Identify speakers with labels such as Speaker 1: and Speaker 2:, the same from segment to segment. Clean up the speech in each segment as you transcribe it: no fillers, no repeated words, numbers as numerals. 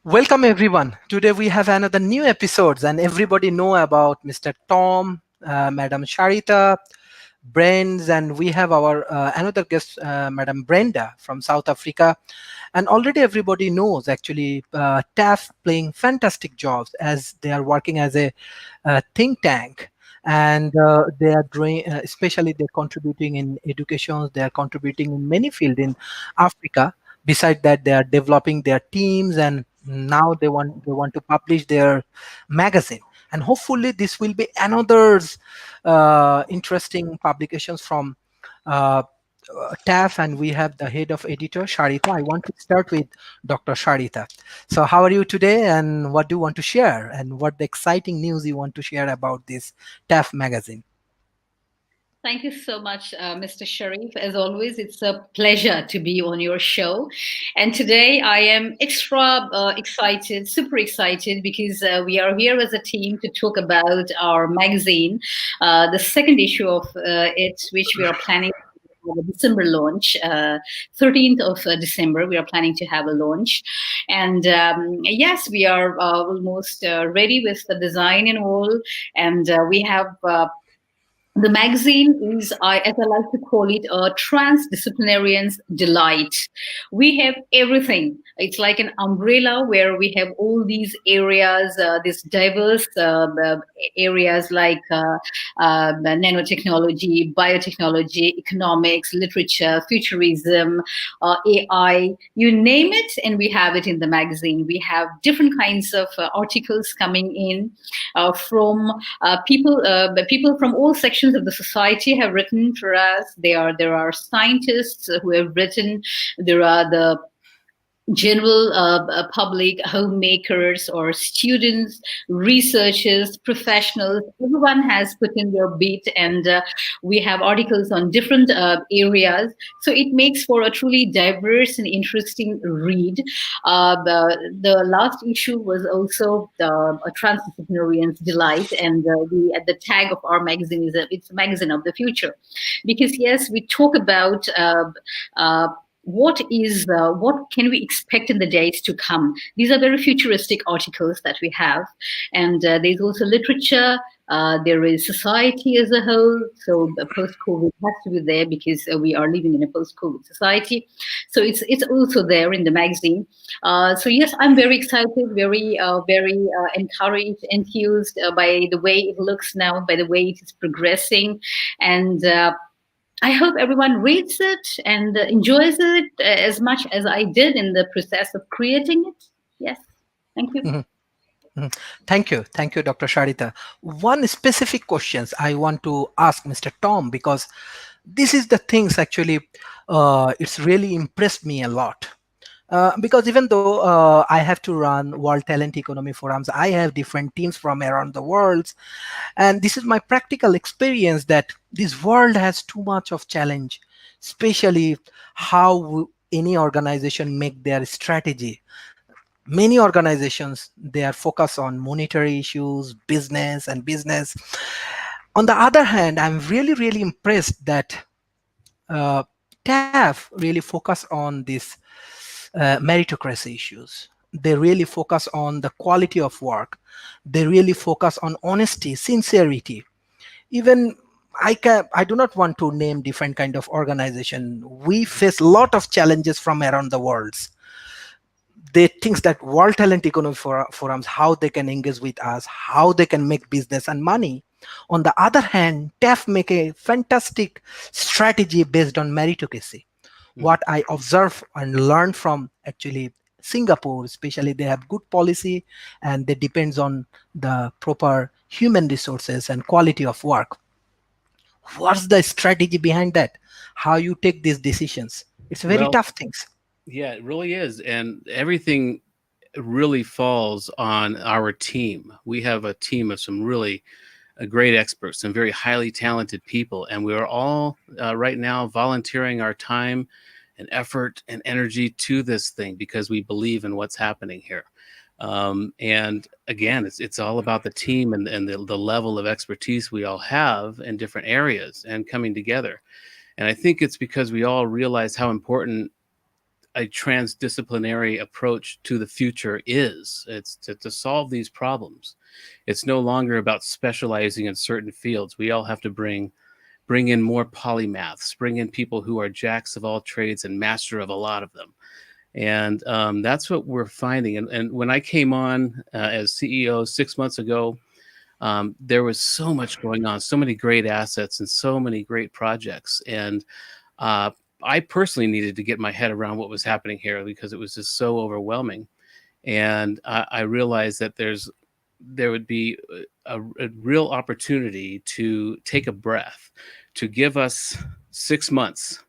Speaker 1: Welcome everyone. Today we have another new episodes and everybody know about Mr. Tom, Madam Sharita, Brains, and we have our another guest, Madam Brenda from South Africa. And already everybody knows actually TAF playing fantastic jobs as they are working as a think tank. And they are doing, especially they're contributing in education, they are contributing in many fields in Africa. Beside that, they are developing their teams, and now they want to publish their magazine. And hopefully, this will be another interesting publications from uh, TAF, and we have the head of editor, Sharita. I want to start with Dr. Sharita. So, how are you today, and what do you want to share, and what the exciting news you want to share about this TAF magazine?
Speaker 2: Thank you so much, Mr. Sharif. As always, it's a pleasure to be on your show. And today I am extra excited, super excited, because we are here as a team to talk about our magazine, the second issue of it, which we are planning for the December launch, 13th of December. We are planning to have a launch. And yes, we are almost ready with the design and all. And we have the magazine is, as I like to call it, a transdisciplinarian's delight. We have everything. It's like an umbrella where we have all these areas, these diverse areas like nanotechnology, biotechnology, economics, literature, futurism, AI, you name it, and we have it in the magazine. We have different kinds of articles coming in from people from all sections of the society have written for us. There are scientists who have written. There are the general public, homemakers or students, researchers, professionals. Everyone has put in their beat, and we have articles on different areas. So it makes for a truly diverse and interesting read. The last issue was also a transdisciplinarian's delight, and the tag of our magazine is it's a magazine of the future, because yes, we talk about. What can we expect in the days to come? These are very futuristic articles that we have, and there's also literature. There is society as a whole. So the post-COVID has to be there because we are living in a post-COVID society. So it's also there in the magazine. So yes, I'm very excited, very encouraged, enthused by the way it looks now, by the way it is progressing, and. I hope everyone reads it and enjoys it as much as I did in the process of creating it. Yes, thank you.
Speaker 1: Mhm, mhm. Thank you, Dr. Sharita. One specific questions I want to ask Mr. Tom, because this is the things actually it's really impressed me a lot. Because even though I have to run World Talent Economy Forums, I have different teams from around the world, and this is my practical experience that this world has too much of challenge, especially how any organization make their strategy. Many organizations, they are focused on monetary issues, business. On the other hand, I'm really impressed that uh, TAF really focus on this meritocracy issues. They really focus on the quality of work. They really focus on honesty, sincerity. Even I do not want to name different kind of organization. We face a lot of challenges from around the world. They think that World Talent Economy Forums, how they can engage with us, how they can make business and money. On the other hand, TAF make a fantastic strategy based on meritocracy. What I observe and learn from actually Singapore, especially, they have good policy and they depends on the proper human resources and quality of work. What's the strategy behind that? How you take these decisions? It's very
Speaker 3: Well,
Speaker 1: tough things.
Speaker 3: yeah, it really is. And everything really falls on our team. We have a team of some really great experts, some very highly talented people. And we are all right now volunteering our time and effort and energy to this thing because we believe in what's happening here. And again, it's all about the team and the level of expertise we all have in different areas and coming together. And I think it's because we all realize how important a transdisciplinary approach to the future is. It's to solve these problems. It's no longer about specializing in certain fields. We all have to bring in more polymaths, bring in people who are jacks of all trades and master of a lot of them. And that's what we're finding. And when I came on as CEO 6 months ago, there was so much going on, so many great assets and so many great projects. And I personally needed to get my head around what was happening here because it was just so overwhelming. And I realized that there would be a real opportunity to take a breath, to give us 6 months,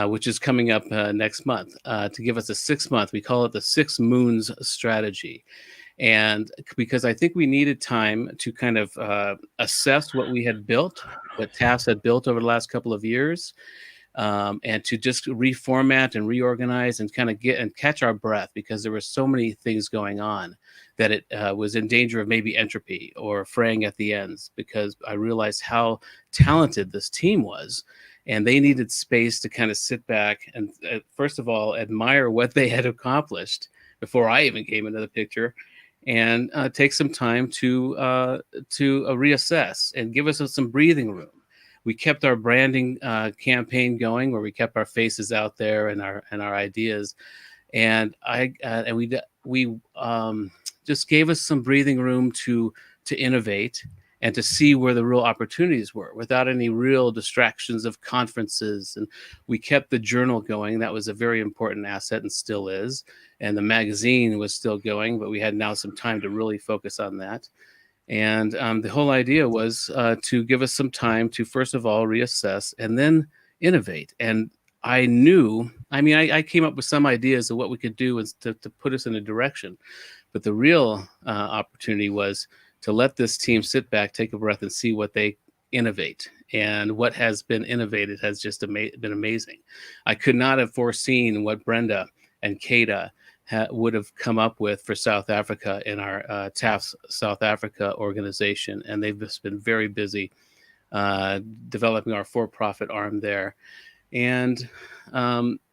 Speaker 3: which is coming up next month, to give us a 6 month, we call it the 6 moons strategy. And because I think we needed time to kind of assess what we had built, what TAFFD had built over the last couple of years, and to just reformat and reorganize and kind of get and catch our breath, because there were so many things going on that it was in danger of maybe entropy or fraying at the ends, because I realized how talented this team was. And they needed space to kind of sit back and, first of all, admire what they had accomplished before I even came into the picture, and take some time to reassess and give us some breathing room. We kept our branding campaign going, where we kept our faces out there and our ideas, and we just gave us some breathing room to innovate and to see where the real opportunities were without any real distractions of conferences. And we kept the journal going. That was a very important asset and still is. And the magazine was still going, but we had now some time to really focus on that. And the whole idea was to give us some time to, first of all, reassess and then innovate. And I came up with some ideas of what we could do to put us in a direction. But the real opportunity was to let this team sit back, take a breath, and see what they innovate. And what has been innovated has just been amazing. I could not have foreseen what Brenda and Kata would have come up with for South Africa in our TAFFD South Africa organization. And they've just been very busy developing our for-profit arm there. And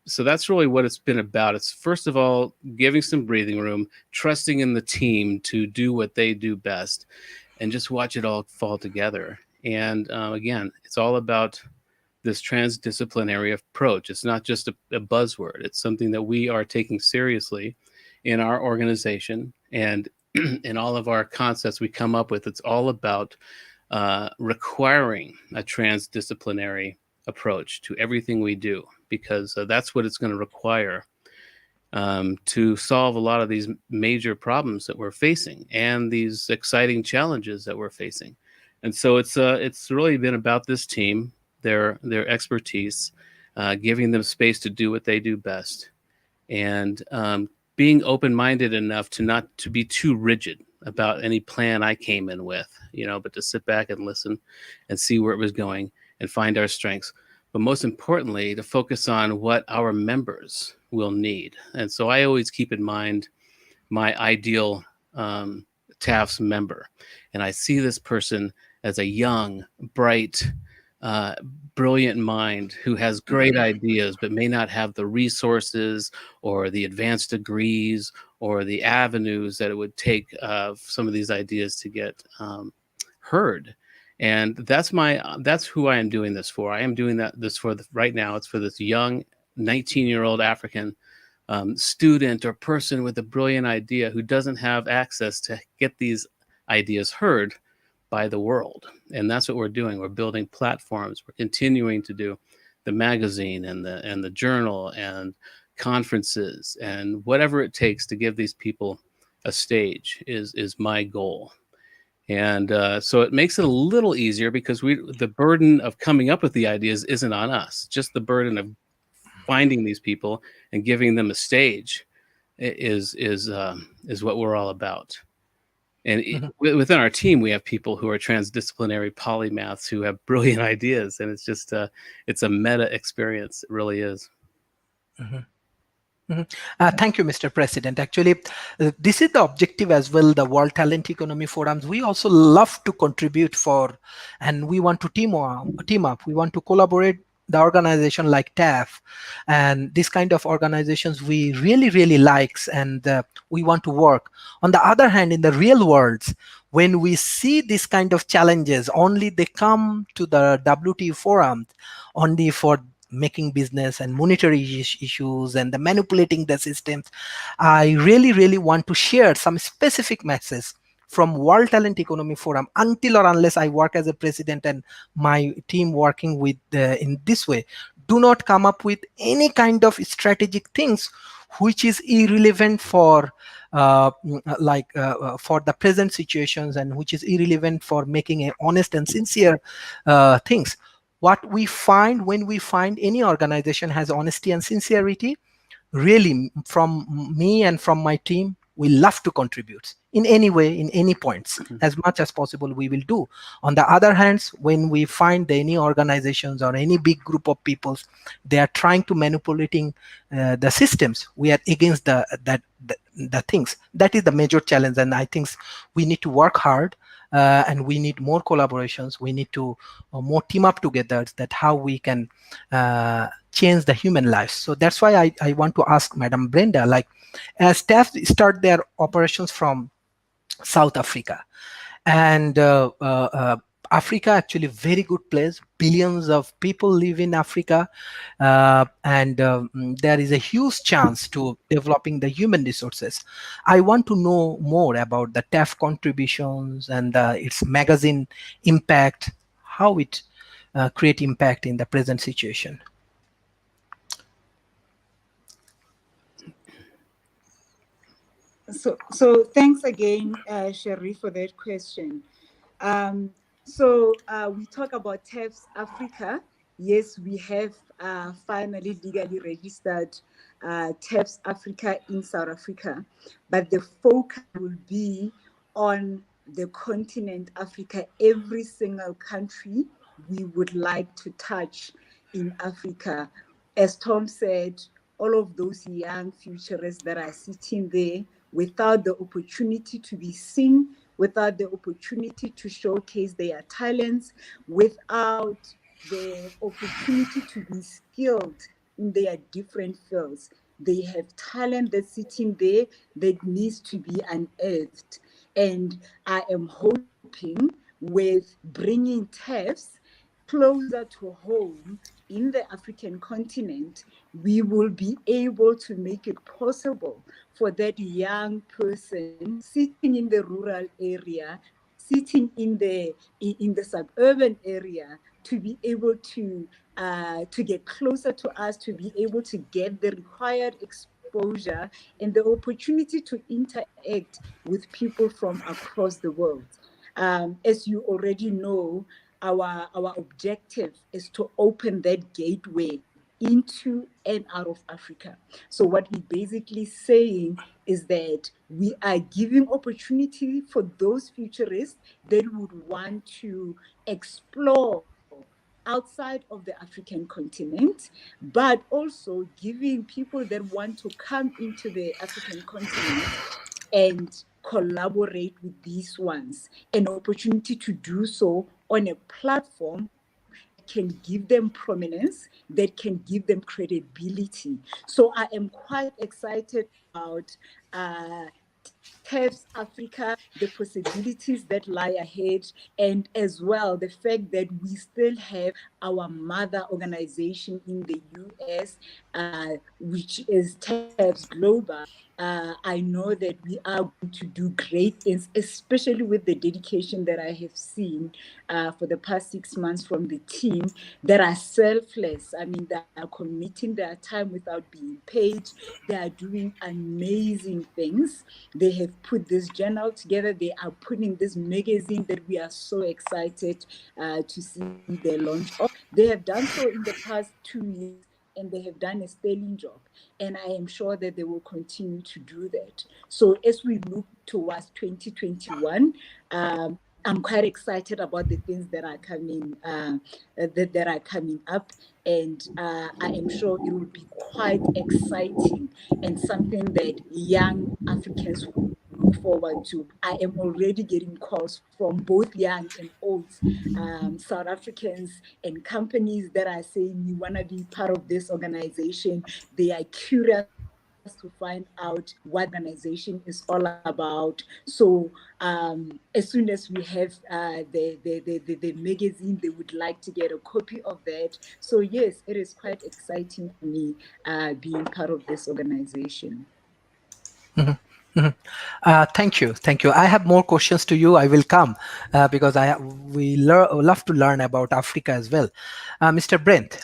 Speaker 3: so that's really what it's been about. It's, first of all, giving some breathing room, trusting in the team to do what they do best, and just watch it all fall together. And again, it's all about this transdisciplinary approach. It's not just a buzzword. It's something that we are taking seriously in our organization, and in all of our concepts we come up with. It's all about requiring a transdisciplinary approach to everything we do, because that's what it's going to require to solve a lot of these major problems that we're facing and these exciting challenges that we're facing. And so it's really been about this team, their expertise, giving them space to do what they do best, and being open-minded enough to not to be too rigid about any plan I came in with, but to sit back and listen and see where it was going and find our strengths. But most importantly, to focus on what our members will need. And so I always keep in mind my ideal TAFFD member. And I see this person as a young, bright, brilliant mind who has great ideas, but may not have the resources or the advanced degrees or the avenues that it would take some of these ideas to get heard. And that's who I am doing this for. I am doing this for right now. It's for this young 19-year-old African student or person with a brilliant idea who doesn't have access to get these ideas heard by the world. And that's what we're doing. We're building platforms. We're continuing to do the magazine and the journal and conferences and whatever it takes to give these people a stage is my goal. And so it makes it a little easier, because the burden of coming up with the ideas isn't on us. Just the burden of finding these people and giving them a stage is what we're all about. And within our team, we have people who are transdisciplinary polymaths who have brilliant ideas, and it's just it's a meta experience. It really is.
Speaker 1: Thank you, Mr. President. Actually, this is the objective as well, the World Talent Economy Forums. We also love to contribute and we want to team up. We want to collaborate the organization like TAF and this kind of organizations we really really likes, and we want to work. On the other hand, in the real world, when we see this kind of challenges, only they come to the WTE forum only for making business and monetary issues and the manipulating the systems. I really really want to share some specific message from World Talent Economy Forum. Until or unless I work as a president and my team working with in this way, do not come up with any kind of strategic things which is irrelevant for for the present situations, and which is irrelevant for making a honest and sincere things. What we find when we find any organization has honesty and sincerity, really from me and from my team, we love to contribute in any way, in any points, as much as possible we will do. On the other hand, when we find any organizations or any big group of peoples, they are trying to manipulating the systems, we are against the things. That is the major challenge, and I think we need to work hard, and we need more collaborations. We need to more team up together, that how we can change the human lives. So that's why I want to ask Madam Brenda, like, as staff start their operations from South Africa, and Africa actually very good place. Billions of people live in Africa, and there is a huge chance to developing the human resources. I want to know more about the TAF contributions and its magazine impact, how it create impact in the present situation.
Speaker 4: So thanks again, Sharif, for that question. We talk about TAFs Africa. Yes, we have finally legally registered TAFs Africa in South Africa, but the focus will be on the continent Africa. Every single country we would like to touch in Africa. As Tom said, all of those young futurists that are sitting there without the opportunity to be seen, without the opportunity to showcase their talents, without the opportunity to be skilled in their different fields. They have talent that's sitting there that needs to be unearthed. And I am hoping with bringing TAFs closer to home in the African continent, we will be able to make it possible for that young person sitting in the rural area, sitting in the suburban area, to be able to get closer to us, to be able to get the required exposure and the opportunity to interact with people from across the world. As you already know, our objective is to open that gateway into and out of Africa. So what we're basically saying is that we are giving opportunity for those futurists that would want to explore outside of the African continent, but also giving people that want to come into the African continent and collaborate with these ones an opportunity to do so on a platform that can give them prominence, that can give them credibility. So I am quite excited about TAFs Africa, the possibilities that lie ahead, and as well the fact that we still have our mother organization in the US, which is TAFs Global. I know that we are going to do great things, especially with the dedication that I have seen for the past 6 months from the team that are selfless. I mean, they are committing their time without being paid. They are doing amazing things. They have put this journal together. They are putting this magazine that we are so excited to see the launch of. They have done so in the past 2 years, and they have done a sterling job. And I am sure that they will continue to do that. So as we look towards 2021, I'm quite excited about the things that are coming that are coming up, and I am sure it will be quite exciting and something that young Africans look forward to. I am already getting calls from both young and old South Africans and companies that are saying we want to be part of this organization. They are curious to find out what the organization is all about. So as soon as we have the magazine, they would like to get a copy of that. So yes, it is quite exciting for me being part of this organization.
Speaker 1: Mhm, mhm. Thank you, thank you. I have more questions to you. I will come because love to learn about Africa as well. Mr. Brent,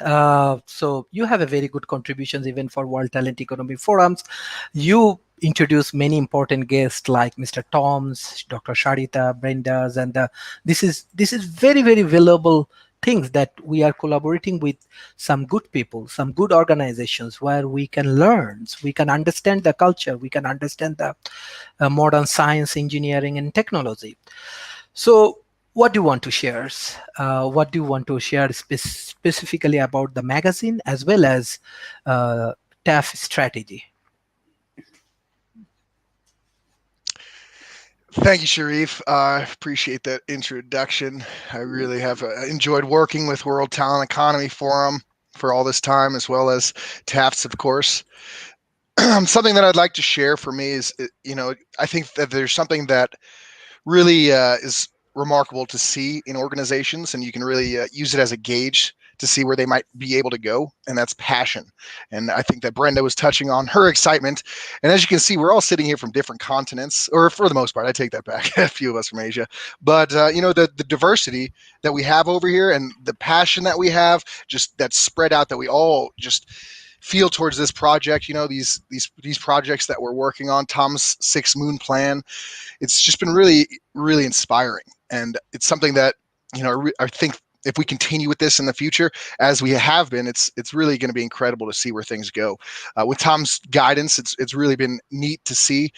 Speaker 1: so you have a very good contributions even for World Talent Economy Forums. You introduce many important guests like Mr. Toms, Dr. Sharita, Brenda's, and this is very very valuable things that we are collaborating with some good people, some good organizations where we can learn, we can understand the culture, we can understand the modern science, engineering, and technology. So, what do you want to share? What do you want to share specifically about the magazine as well as uh, TAF strategy?
Speaker 5: Thank you, Sharif. I appreciate that introduction. I really have enjoyed working with World Talent Economy Forum for all this time, as well as TAFTs, of course. Something that I'd like to share for me is, I think that there's something that really is remarkable to see in organizations, and you can really use it as a gauge to see where they might be able to go, and that's passion. And I think that Brenda was touching on her excitement. And as you can see, we're all sitting here from different continents, or for the most part, I take that back, a few of us from Asia. But the diversity that we have over here and the passion that we have, just that's spread out, that we all just feel towards this project. These projects that we're working on, Tom's 6 Moon Plan, it's just been really, really inspiring. And it's something that, I think if we continue with this in the future, as we have been, it's really going to be incredible to see where things go. With Tom's guidance, it's really been neat to see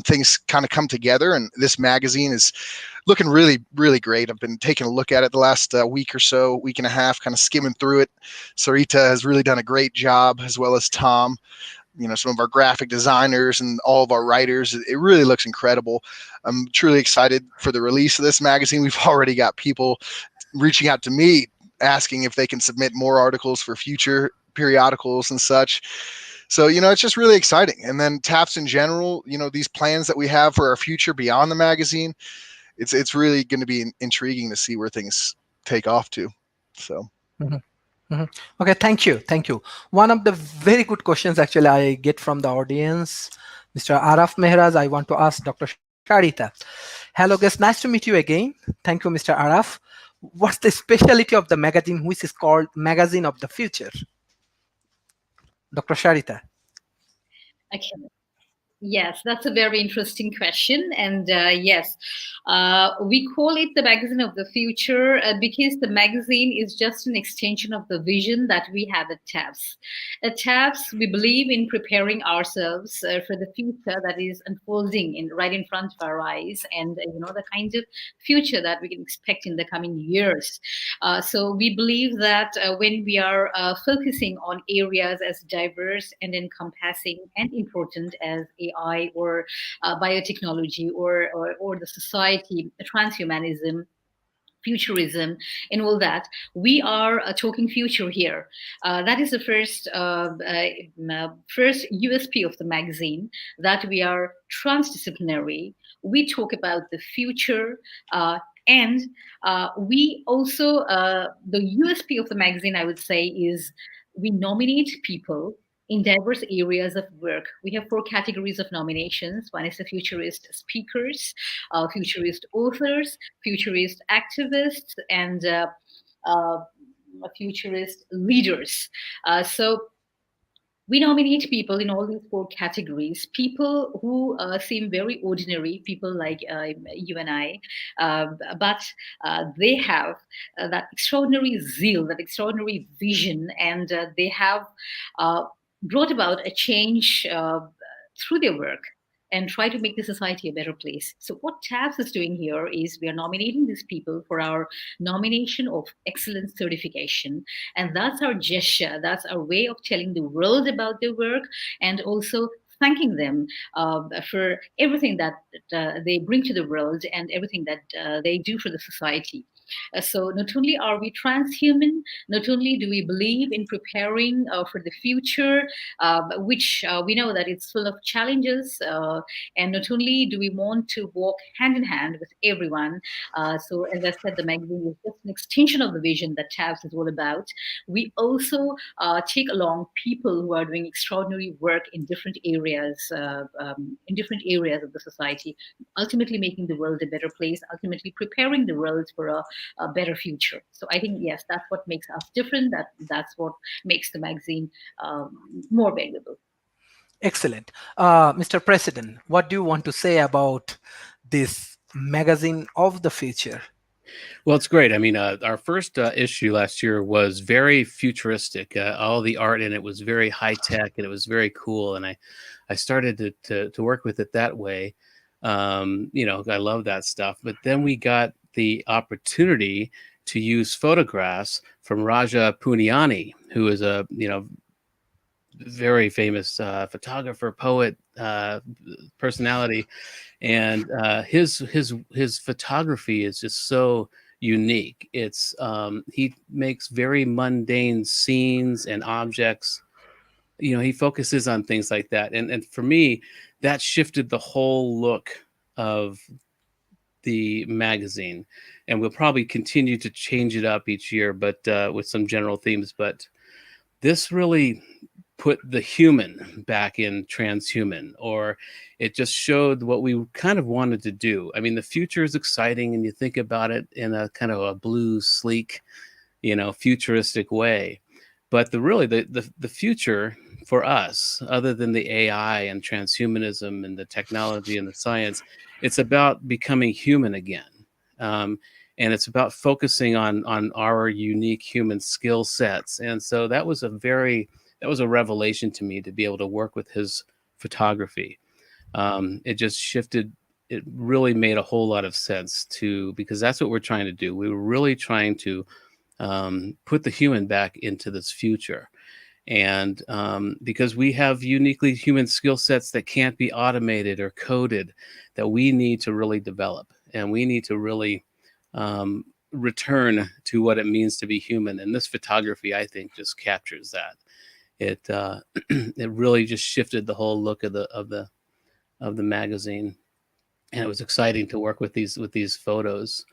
Speaker 5: things kind of come together. And this magazine is looking really, really great. I've been taking a look at it the last week or so, week and a half, kind of skimming through it. Sarita has really done a great job, as well as Tom. Some of our graphic designers and all of our writers. It really looks incredible. I'm truly excited for the release of this magazine. We've already got people reaching out to me asking if they can submit more articles for future periodicals and such. So, it's just really exciting. And then TAFs in general, these plans that we have for our future beyond the magazine, it's really going to be intriguing to see where things take off to. So.
Speaker 1: Mhm. Mhm. Okay, thank you. Thank you. One of the very good questions actually I get from the audience, Mr. Araf Mehraz, I want to ask Dr. Sharita. Hello, guest. Nice to meet you again. Thank you, Mr. Araf. What's the specialty of the magazine, which is called Magazine of the Future? Dr. Sharita.
Speaker 2: Okay. Yes, that's a very interesting question. And yes, we call it the magazine of the future because the magazine is just an extension of the vision that we have at TAFS. At TAFS, we believe in preparing ourselves for the future that is unfolding right in front of our eyes, and the kind of future that we can expect in the coming years. So we believe that when we are focusing on areas as diverse and encompassing and important as AI or biotechnology or the society, transhumanism, futurism, and all that, we are talking future here. That is the first USP of the magazine, that we are transdisciplinary. We talk about the future, and we also, the USP of the magazine, I would say, is we nominate people in diverse areas of work. We have 4 categories of nominations. One is the futurist speakers, futurist authors, futurist activists, and futurist leaders. So we nominate people in all these 4 categories, people who seem very ordinary, people like you and I, but they have that extraordinary zeal, that extraordinary vision, and they have brought about a change through their work and try to make the society a better place. So what TAFS is doing here is we are nominating these people for our nomination of excellence certification. And that's our gesture. That's our way of telling the world about their work and also thanking them for everything that they bring to the world and everything that they do for the society. So not only are we transhuman, not only do we believe in preparing for the future, which we know that it's full of challenges, and not only do we want to walk hand in hand with everyone. So as I said, the magazine is just an extension of the vision that TAFFD is all about. We also take along people who are doing extraordinary work in different areas, of the society, ultimately making the world a better place, ultimately preparing the world for a better future. So I think yes, that's what makes us different. That's what makes the magazine more valuable.
Speaker 1: Excellent. Mr. President, what do you want to say about this magazine of the future?
Speaker 3: Well, it's great. I mean, our first issue last year was very futuristic. All the art in it was very high tech, and it was very cool. And I started to work with it that way. I love that stuff. But then we got the opportunity to use photographs from Raja Puniani, who is a very famous photographer, poet, personality, and his photography is just so unique. It's he makes very mundane scenes and objects. He focuses on things like that, and for me, that shifted the whole look of the magazine. And we'll probably continue to change it up each year, but with some general themes. But this really put the human back in transhuman, or it just showed what we kind of wanted to do. I mean, the future is exciting, and you think about it in a kind of a blue, sleek, futuristic way. But the future for us, other than the AI and transhumanism and the technology and the science, it's about becoming human again. And it's about focusing on our unique human skill sets. And so that was a revelation to me, to be able to work with his photography. It just shifted. It really made a whole lot of sense, because that's what we're trying to do. We were really trying to put the human back into this future. And because we have uniquely human skill sets that can't be automated or coded, that we need to really develop, and we need to really return to what it means to be human. And this photography, I think, just captures that. It it really just shifted the whole look of the magazine, and it was exciting to work with these photos.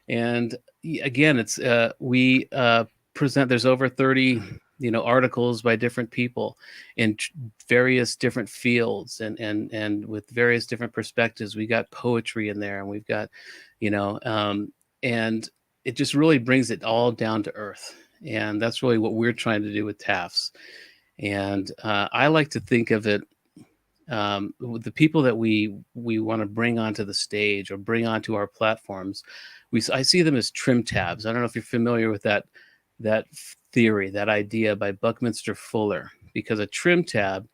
Speaker 3: And again, it's we present. There's over 30 articles by different people in various different fields, and with various different perspectives. We got poetry in there, and we've got and it just really brings it all down to earth. And that's really what we're trying to do with TAFFs. And I like to think of it, the people that we want to bring onto the stage or bring onto our platforms, I see them as trim tabs. I don't know if you're familiar with that theory, that idea by Buckminster Fuller, because a trim tab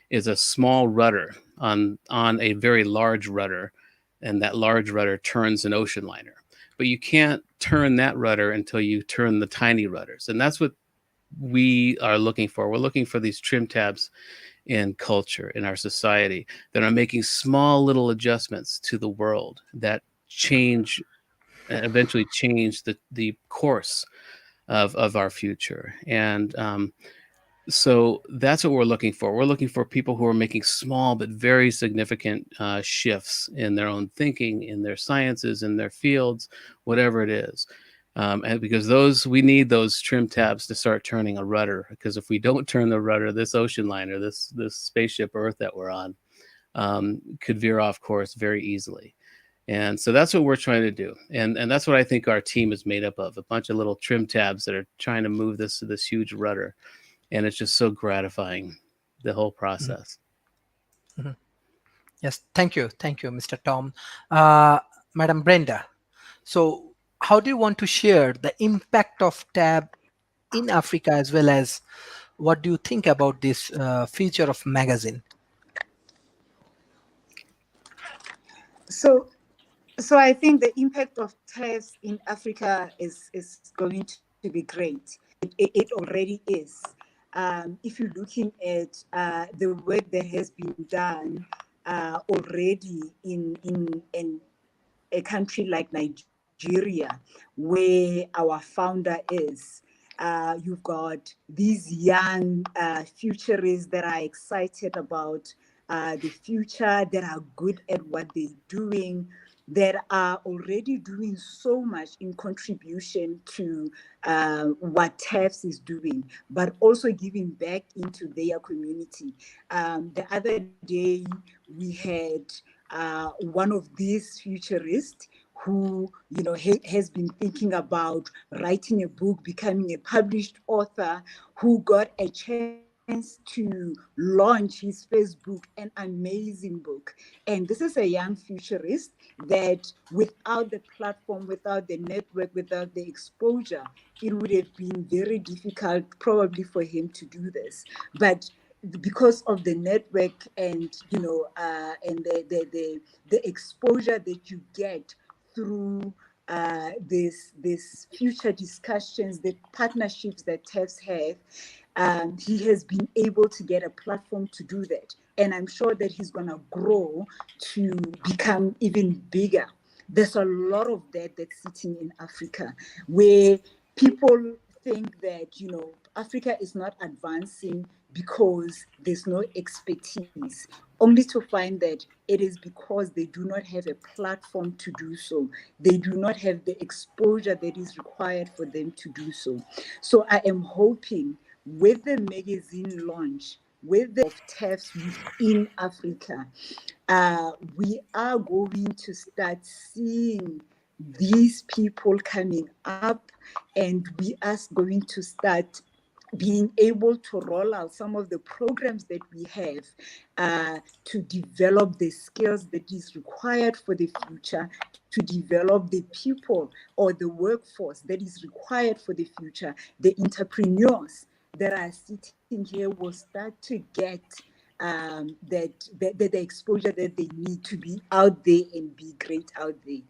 Speaker 3: is a small rudder on a very large rudder, and that large rudder turns an ocean liner. But you can't turn that rudder until you turn the tiny rudders. And that's what we are looking for. We're looking for these trim tabs in culture, in our society, that are making small little adjustments to the world that eventually change the course of our future. And so that's what we're looking for. We're looking for people who are making small but very significant shifts in their own thinking, in their sciences, in their fields, whatever it is. And because we need those trim tabs to start turning a rudder. Because if we don't turn the rudder, this ocean liner, this spaceship Earth that we're on, could veer off course very easily. And so that's what we're trying to do. And that's what I think our team is made up of, a bunch of little trim tabs that are trying to move this huge rudder. And it's just so gratifying, the whole process.
Speaker 1: Mm-hmm. Yes, thank you, Mr. Tom. Madam Brenda, so how do you want to share the impact of TAB in Africa, as well as what do you think about this feature of magazine?
Speaker 4: So I think the impact of TAFFs in Africa is going to be great. It already is. if you're looking at the work that has been done already in a country like Nigeria, where our founder is. You've got these young futurists that are excited about the future, that are good at what they're doing, that are already doing so much in contribution to what TAFS is doing, but also giving back into their community. The other day, we had one of these futurists who has been thinking about writing a book, becoming a published author, who got a chance to launch his first book, an amazing book. And this is a young futurist that without the platform, without the network, without the exposure, it would have been very difficult probably for him to do this. But because of the network and and the exposure that you get through this future discussions, the partnerships that TEFs have, he has been able to get a platform to do that. And I'm sure that he's going to grow to become even bigger. There's a lot of that that's sitting in Africa, where people think that, Africa is not advancing because there's no expertise, only to find that it is because they do not have a platform to do so. They do not have the exposure that is required for them to do so. So I am hoping with the magazine launch, with the of TEFs within Africa, we are going to start seeing these people coming up, and we are going to start being able to roll out some of the programs that we have to develop the skills that is required for the future, to develop the people or the workforce that is required for the future. The entrepreneurs that are sitting here will start to get the exposure that they need to be out there and be great out there.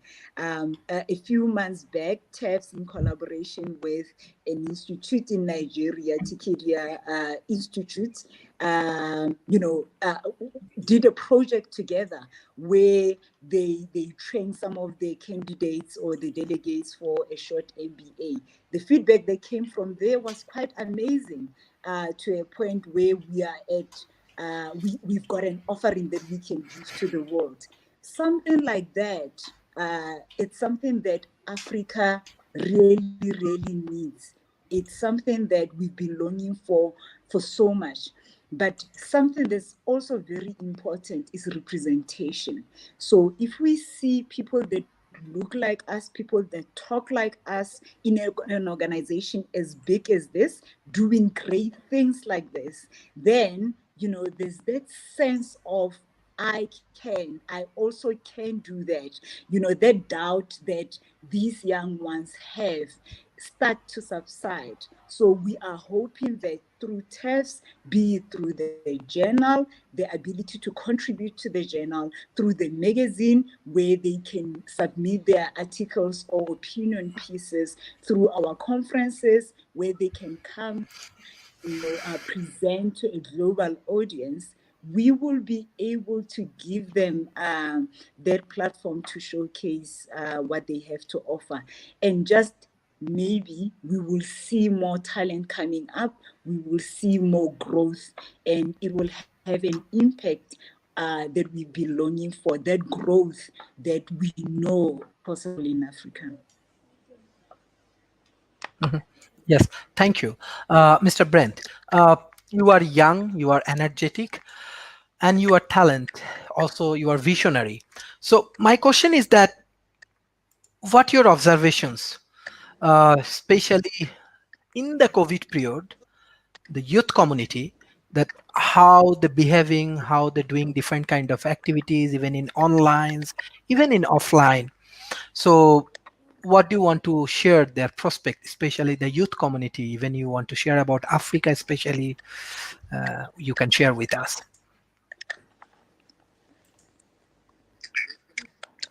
Speaker 4: A few months back, TEFs, in collaboration with an institute in Nigeria, Tikedia Institute, did a project together where they trained some of the candidates or the delegates for a short MBA. The feedback that came from there was quite amazing, to a point where we are at we've got an offering that we can give to the world. Something like that, it's something that Africa really, really needs. It's something that we've been longing for so much. But something that's also very important is representation. So if we see people that look like us, people that talk like us in an organization as big as this, doing great things like this, then, there's that sense of I also can do that. That doubt that these young ones have start to subside. So we are hoping that through TEFs, be it through the journal, the ability to contribute to the journal, through the magazine, where they can submit their articles or opinion pieces, through our conferences, where they can come, present to a global audience, we will be able to give them that platform to showcase what they have to offer. And just maybe we will see more talent coming up, we will see more growth, and it will have an impact that we've been longing for, that growth that we know possible in Africa.
Speaker 1: Yes, thank you. Mr. Brent, you are young, you are energetic, and you are talent. Also, you are visionary. So my question is that, what your observations, especially in the COVID period, the youth community, that how they're behaving, how they're doing different kind of activities, even in online, even in offline. So what do you want to share their prospect, especially the youth community? Even you want to share about Africa, especially, you can share with us.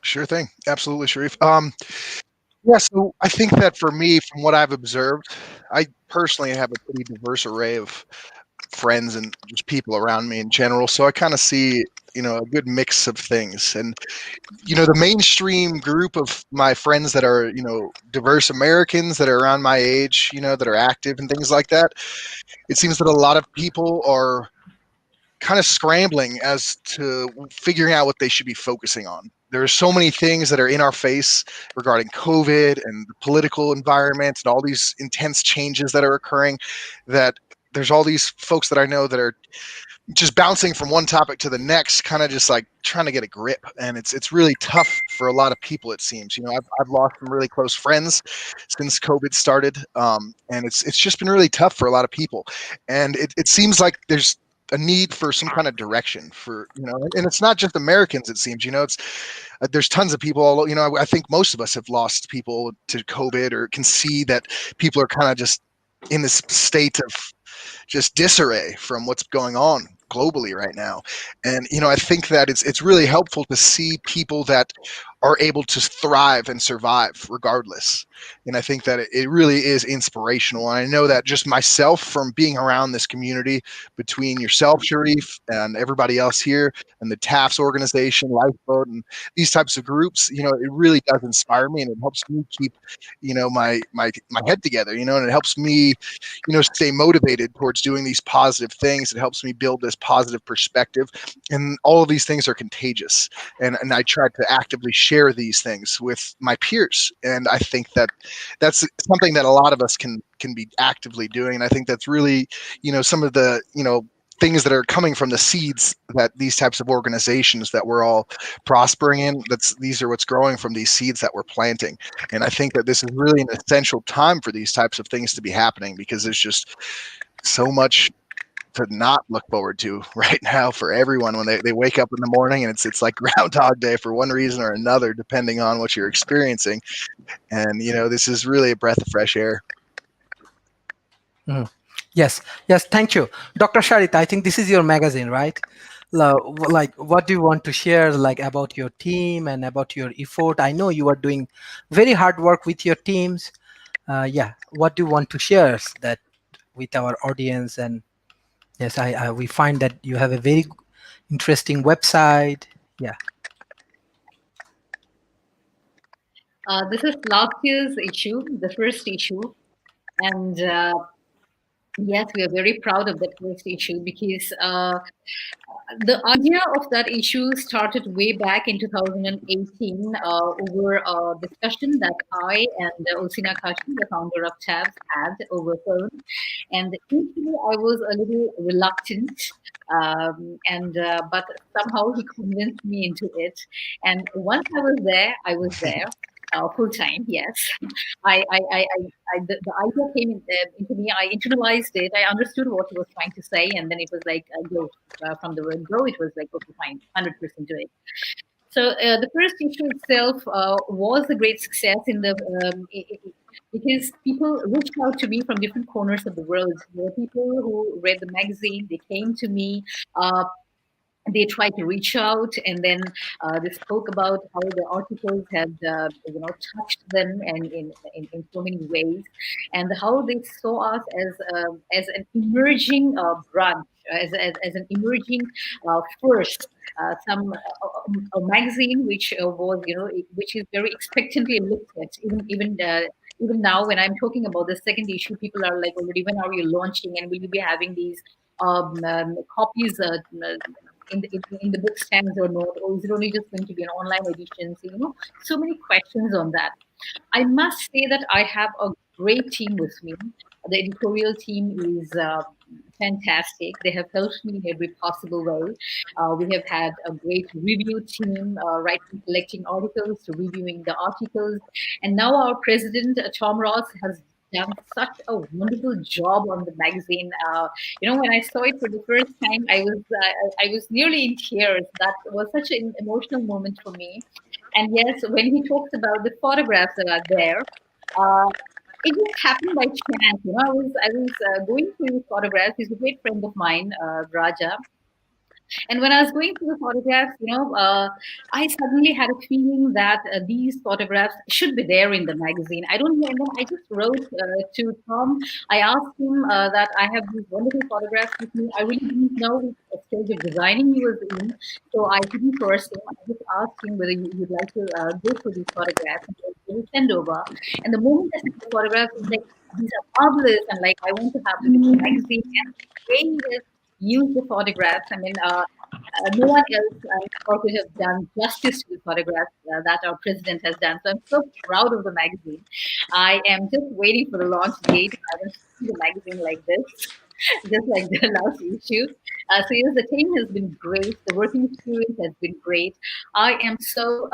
Speaker 5: Sure thing. Absolutely, Sharif. Yeah, so I think that for me, from what I've observed, I personally have a pretty diverse array of friends and just people around me in general. So I kind of see, a good mix of things. And, the mainstream group of my friends that are, diverse Americans that are around my age, that are active and things like that, it seems that a lot of people are kind of scrambling as to figuring out what they should be focusing on. There are so many things that are in our face regarding COVID and the political environment and all these intense changes that are occurring, that there's all these folks that I know that are just bouncing from one topic to the next, kind of just like trying to get a grip. And it's really tough for a lot of people, it seems. I've lost some really close friends since COVID started, and it's just been really tough for a lot of people. And it seems like there's a need for some kind of direction for, and it's not just Americans, it seems. It's there's tons of people all, I think most of us have lost people to COVID, or can see that people are kind of just in this state of just disarray from what's going on globally right now. And I think that it's really helpful to see people that are able to thrive and survive regardless. And I think that it really is inspirational. And I know that just myself, from being around this community between yourself, Sharif, and everybody else here, and the TAFFS organization, Lifeboat, and these types of groups, it really does inspire me, and it helps me keep, my head together, and it helps me, stay motivated towards doing these positive things. It helps me build this positive perspective, and all of these things are contagious. And I try to actively share these things with my peers. And I think that that's something that a lot of us can be actively doing. And I think that's really, some of the, things that are coming from the seeds that these types of organizations that we're all prospering in, these are what's growing from these seeds that we're planting. And I think that this is really an essential time for these types of things to be happening, because there's just so much to not look forward to right now for everyone when they wake up in the morning, and it's like Groundhog Day for one reason or another, depending on what you're experiencing. And this is really a breath of fresh air.
Speaker 1: Mhm. Yes, thank you, Dr. Sharita. I think this is your magazine, right? Like, what do you want to share, like, about your team and about your effort? I know you are doing very hard work with your teams. Yeah, what do you want to share that with our audience? And yes, I we find that you have a very interesting website. Yeah.
Speaker 2: This is last year's issue, the first issue, and yes, we are very proud of that first issue, because the idea of that issue started way back in 2018, over a discussion that I and Ulsina Kashi, the founder of TAFFD, had over phone. And initially, I was a little reluctant, and but somehow he convinced me into it. And once I was there. Full time, yes. The idea came into me. I internalized it. I understood what he was trying to say, and then it was like go, from the word go. It was like, okay, fine, 100% do it. So the first issue itself was a great success in the because people reached out to me from different corners of the world. There were people who read the magazine. They came to me. They tried to reach out, and then they spoke about how the articles had touched them, and in so many ways, and how they saw us as an emerging branch, as an emerging force, some a magazine which was, which is very expectantly looked at. Even now, when I'm talking about the second issue, people are like, already, when are you launching, and will you be having these copies in the book stands or not, or is it only just going to be an online edition? So, so many questions on that. I must say that I have a great team with me. The editorial team is fantastic. They have helped me in every possible way. We have had a great review team, right from collecting articles to reviewing the articles. And now our president, Tom Ross, has done such a wonderful job on the magazine. When I saw it for the first time, I was nearly in tears. That was such an emotional moment for me. And yes, when he talks about the photographs that are there, uh, it just happened by chance. I was going through his photographs. He's a great friend of mine, Raja, And when I was going through the photographs, I suddenly had a feeling that these photographs should be there in the magazine. I don't know. And then I just wrote to Tom. I asked him that I have these wonderful photographs with me. I really didn't know which stage of designing he was in. So I didn't force him. I just asked him whether you'd like to go through these photographs. And he will send over. And the moment I sent the photographs, he's like, these are marvelous. And like, I want to have them in the magazine. And the way he has used the photographs, I mean, no one else could have done justice to the photographs that our president has done. So I'm so proud of the magazine. I am just waiting for the launch date. I haven't seen the magazine like this, just like the last issue. So yes, the team has been great. The working experience has been great. I am so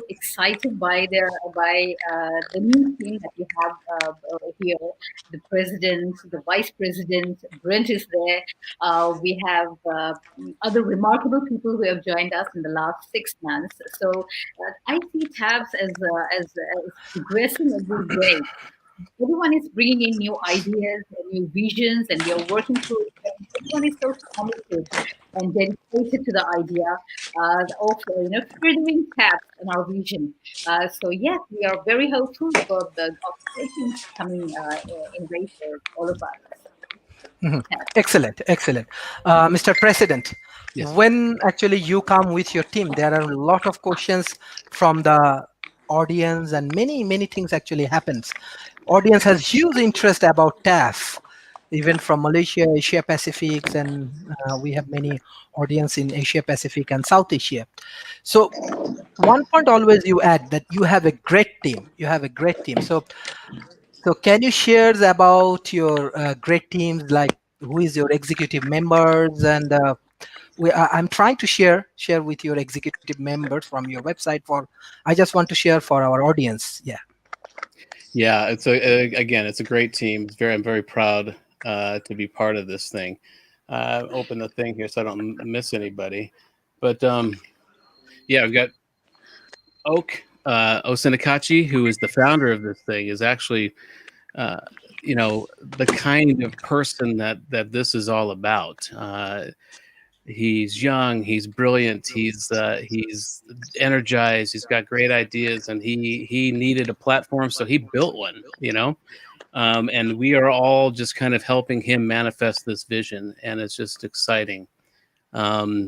Speaker 2: excited by the new team that we have here. The president, the vice president, Brent is there. We have other remarkable people who have joined us in the last 6 months. So I see TABS as progressing every day. Everyone is bringing in new ideas and new visions, and we are working through it. And everyone is so committed and dedicated to the idea of furthering TABS and our vision. So yes, we are very hopeful for the operations coming in way for all of us.
Speaker 1: Mhm.
Speaker 2: TABS.
Speaker 1: Excellent, excellent. Mr. President,
Speaker 3: Yes.
Speaker 1: when actually you come with your team, there are a lot of questions from the audience, and many things actually happens. Audience has huge interest about TAF, even from Malaysia, Asia Pacific, and we have many audience in Asia Pacific and South Asia. So one point always you add that you have a great team. You have a great team. So can you share about your great teams, like who is your executive members, and I'm trying to share with your executive members from your website. For I just want to share for our audience. Yeah.
Speaker 3: Yeah, again, it's a great team. I'm very proud to be part of this thing. Open the thing here so I don't miss anybody. But yeah, I've got Oak Osinakachi, who is the founder of this thing, is actually uh, the kind of person that this is all about. He's young, he's brilliant, he's energized, he's got great ideas, and he needed a platform, so he built one. And we are all just kind of helping him manifest this vision, and it's just exciting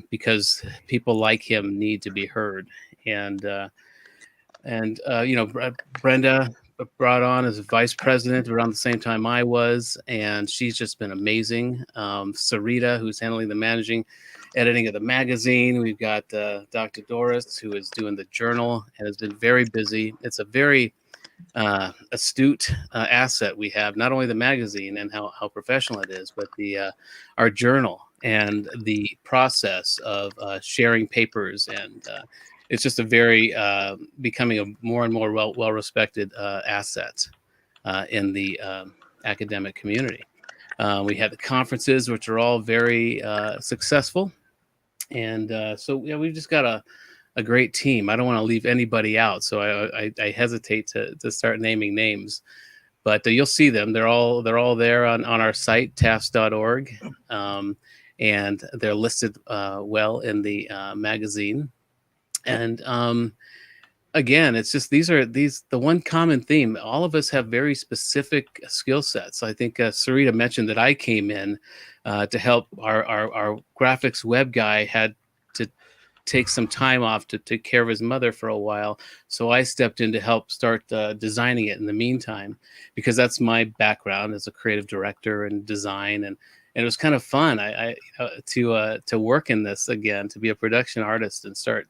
Speaker 3: because people like him need to be heard. And Brenda brought on as vice president around the same time I was, and she's just been amazing. Sarita, who's handling the managing editing of the magazine. We've got Dr. Doris, who is doing the journal and has been very busy. It's a very astute asset we have, not only the magazine and how professional it is, but the our journal and the process of sharing papers, and it's just a very becoming a more and more well respected asset in the academic community. We had the conferences, which are all very successful, and so yeah, we've just got a great team. I don't want to leave anybody out, so I hesitate to start naming names, but you'll see them. They're all there on our site, TAFFD.org, and they're listed well in the magazine. And again, it's just the one common theme. All of us have very specific skill sets. I think Sarita mentioned that I came in to help our graphics web guy had to take some time off to take care of his mother for a while. So I stepped in to help start designing it in the meantime, because that's my background as a creative director and design. And it was kind of fun to work in this again, to be a production artist and start,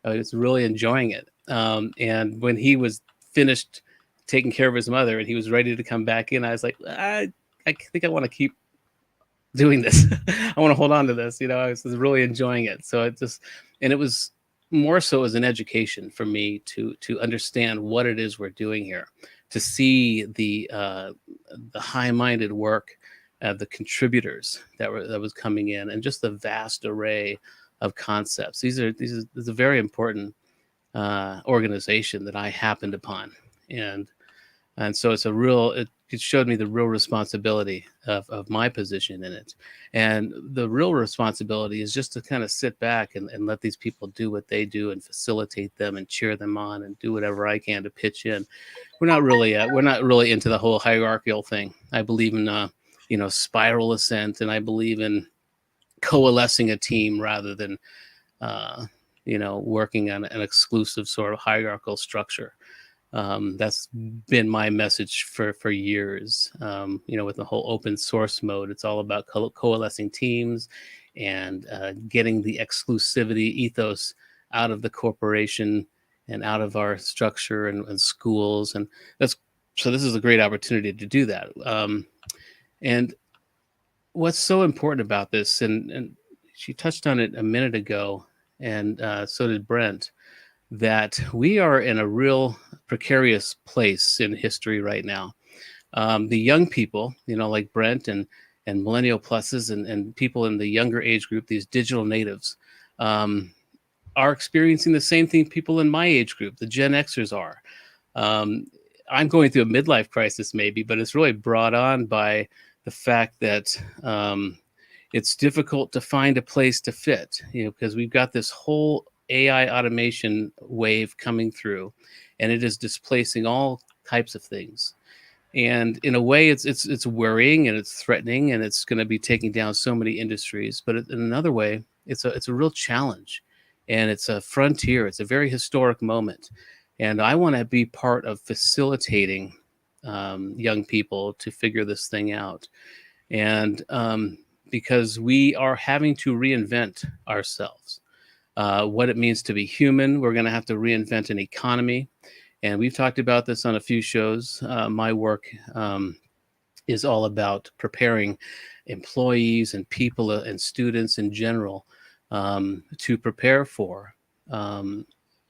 Speaker 3: I was really enjoying it. And when he was finished taking care of his mother and he was ready to come back in, I was like, I think I want to keep doing this. I want to hold on to this. I was really enjoying it. So it was more so as an education for me to understand what it is we're doing here, to see the high-minded work of the contributors that was coming in, and just the vast array of concepts. This is a very important organization that I happened upon, and so it's it showed me the real responsibility of my position in it. And the real responsibility is just to kind of sit back and let these people do what they do and facilitate them and cheer them on and do whatever I can to pitch in. We're not really into the whole hierarchical thing. I believe in spiral ascent, and I believe in coalescing a team rather than working on an exclusive sort of hierarchical structure. That's been my message for years. With the whole open source mode, it's all about coalescing teams and getting the exclusivity ethos out of the corporation and out of our structure and schools. And this is a great opportunity to do that. And what's so important about this, and she touched on it a minute ago, and so did Brent, that we are in a real precarious place in history right now. The young people, like Brent and millennial pluses and people in the younger age group, these digital natives, are experiencing the same thing people in my age group, the Gen Xers, are. I'm going through a midlife crisis maybe, but it's really brought on by the fact that it's difficult to find a place to fit, because we've got this whole AI automation wave coming through, and it is displacing all types of things. And in a way, it's worrying and it's threatening, and it's going to be taking down so many industries. But in another way, it's a real challenge, and it's a frontier. It's a very historic moment, and I want to be part of facilitating young people to figure this thing out. And because we are having to reinvent ourselves. What it means to be human. We're going to have to reinvent an economy. And we've talked about this on a few shows. My work is all about preparing employees and people and students in general to prepare for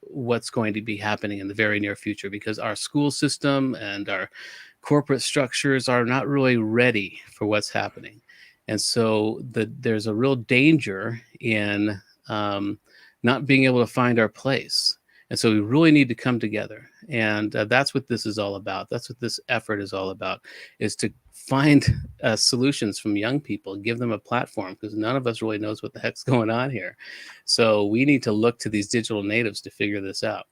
Speaker 3: what's going to be happening in the very near future, because our school system and our corporate structures are not really ready for what's happening. And so there's a real danger in not being able to find our place. And so we really need to come together. And that's what this is all about. That's what this effort is all about, is to find solutions from young people, give them a platform, because none of us really knows what the heck's going on here. So we need to look to these digital natives to figure this out.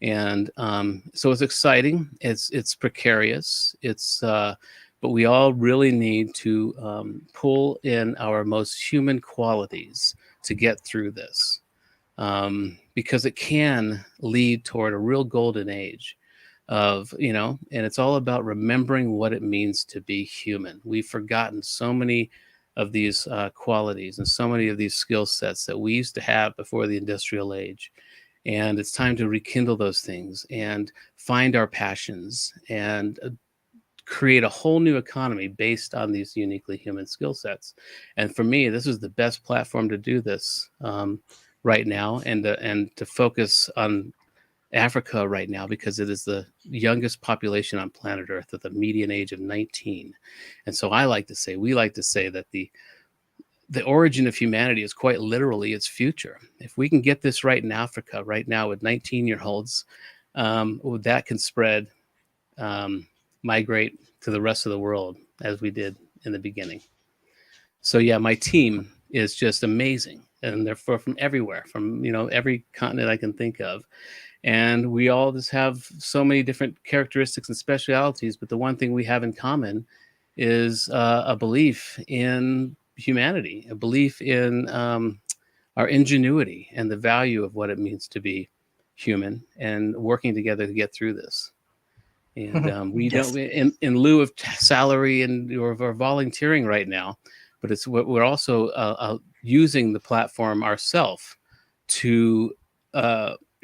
Speaker 3: And so it's exciting. It's precarious. But we all really need to pull in our most human qualities to get through this. Because it can lead toward a real golden age of, and it's all about remembering what it means to be human. We've forgotten so many of these qualities and so many of these skill sets that we used to have before the industrial age. And it's time to rekindle those things and find our passions and create a whole new economy based on these uniquely human skill sets. And for me, this is the best platform to do this right now, and to focus on Africa right now, because it is the youngest population on planet Earth with a median age of 19. And so we like to say that the origin of humanity is quite literally its future. If we can get this right in Africa right now with 19-year-olds, that can spread, migrate to the rest of the world as we did in the beginning. So yeah, my team is just amazing, and they're from everywhere, from every continent I can think of. And we all just have so many different characteristics and specialities, but the one thing we have in common is a belief in humanity, a belief in our ingenuity and the value of what it means to be human, and working together to get through this. And we
Speaker 1: Yes.
Speaker 3: don't, in lieu of salary or volunteering right now, but we're also using the platform ourselves to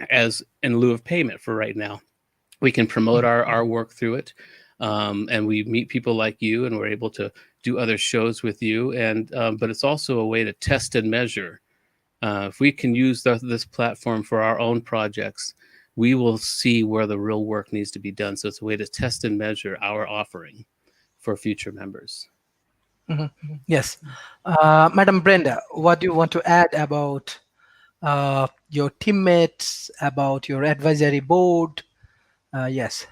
Speaker 3: as in lieu of payment for right now. We can promote our work through it, and we meet people like you, and we're able to do other shows with you. And but it's also a way to test and measure. If we can use this platform for our own projects, we will see where the real work needs to be done. So it's a way to test and measure our offering for future members.
Speaker 1: Yes. Madam Brenda, what do you want to add about your teammates, about your advisory board? Yes.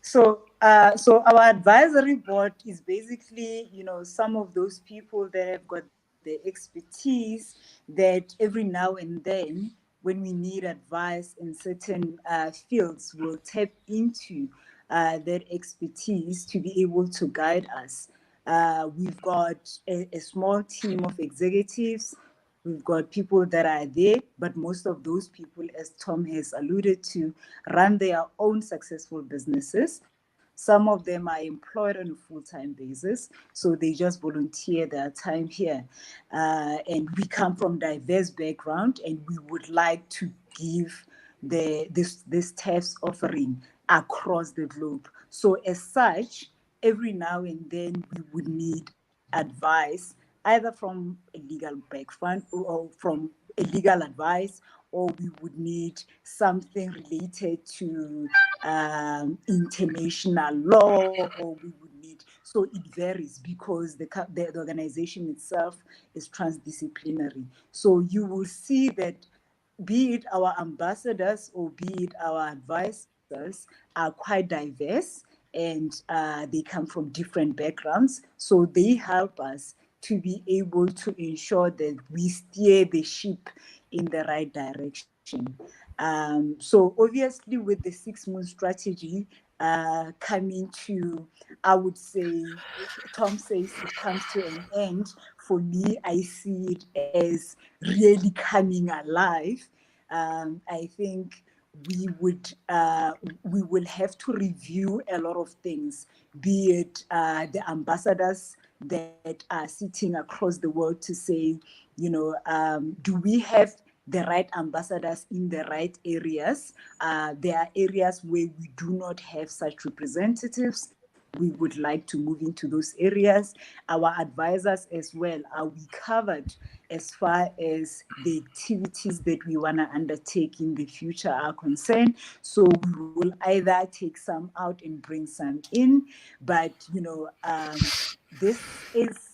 Speaker 4: So our advisory board is basically, some of those people that have got the expertise that every now and then, when we need advice in certain fields, will tap into that expertise to be able to guide us. We've got a small team of executives. We've got people that are there, but most of those people, as Tom has alluded to, run their own successful businesses. Some of them are employed on a full-time basis, so they just volunteer their time here. And we come from diverse background, and we would like to give this TAF's offering across the globe. So as such, every now and then we would need advice either from a legal background or from a legal advice, or we would need something related to international law, or we would need, so it varies because the organization itself is transdisciplinary. So you will see that, be it our ambassadors or be it our advisors, are quite diverse, and they come from different backgrounds. So they help us to be able to ensure that we steer the ship in the right direction. So obviously, with the 6 month strategy coming to, I would say, Tom says it comes to an end. For me, I see it as really coming alive. I think we would we will have to review a lot of things, be it the ambassadors that are sitting across the world to say, do we have the right ambassadors in the right areas? There are areas where we do not have such representatives. We would like to move into those areas. Our advisors as well, are we covered as far as the activities that we want to undertake in the future are concerned? So we will either take some out and bring some in, but this is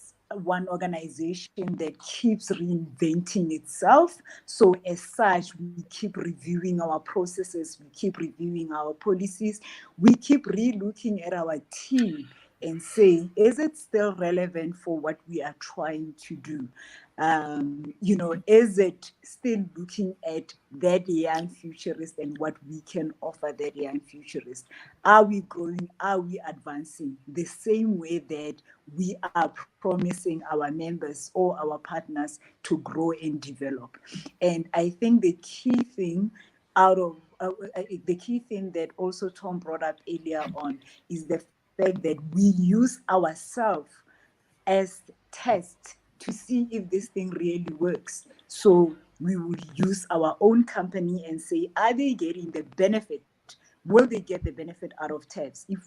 Speaker 4: one organization that keeps reinventing itself. So as such, we keep reviewing our processes, we keep reviewing our policies, we keep re-looking at our team and say, is it still relevant for what we are trying to do? Is it still looking at that young futurist and what we can offer that young futurist? Are we growing? Are we advancing the same way that we are promising our members or our partners to grow and develop? And I think the key thing out of the key thing that also Tom brought up earlier on is the fact that we use ourselves as test to see if this thing really works. So we would use our own company and say, are they getting the benefit? Will they get the benefit out of TAFs if,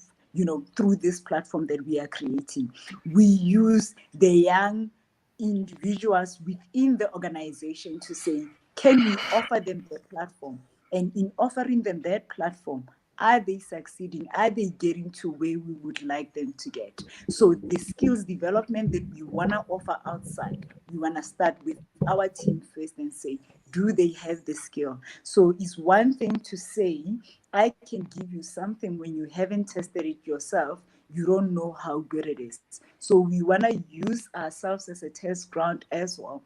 Speaker 4: through this platform that we are creating? We use the young individuals within the organization to say, can we offer them the platform? And in offering them that platform, are they succeeding? Are they getting to where we would like them to get? So the skills development that we want to offer outside, we want to start with our team first and say, do they have the skill? So it's one thing to say, I can give you something when you haven't tested it yourself. You don't know how good it is. So we want to use ourselves as a test ground as well,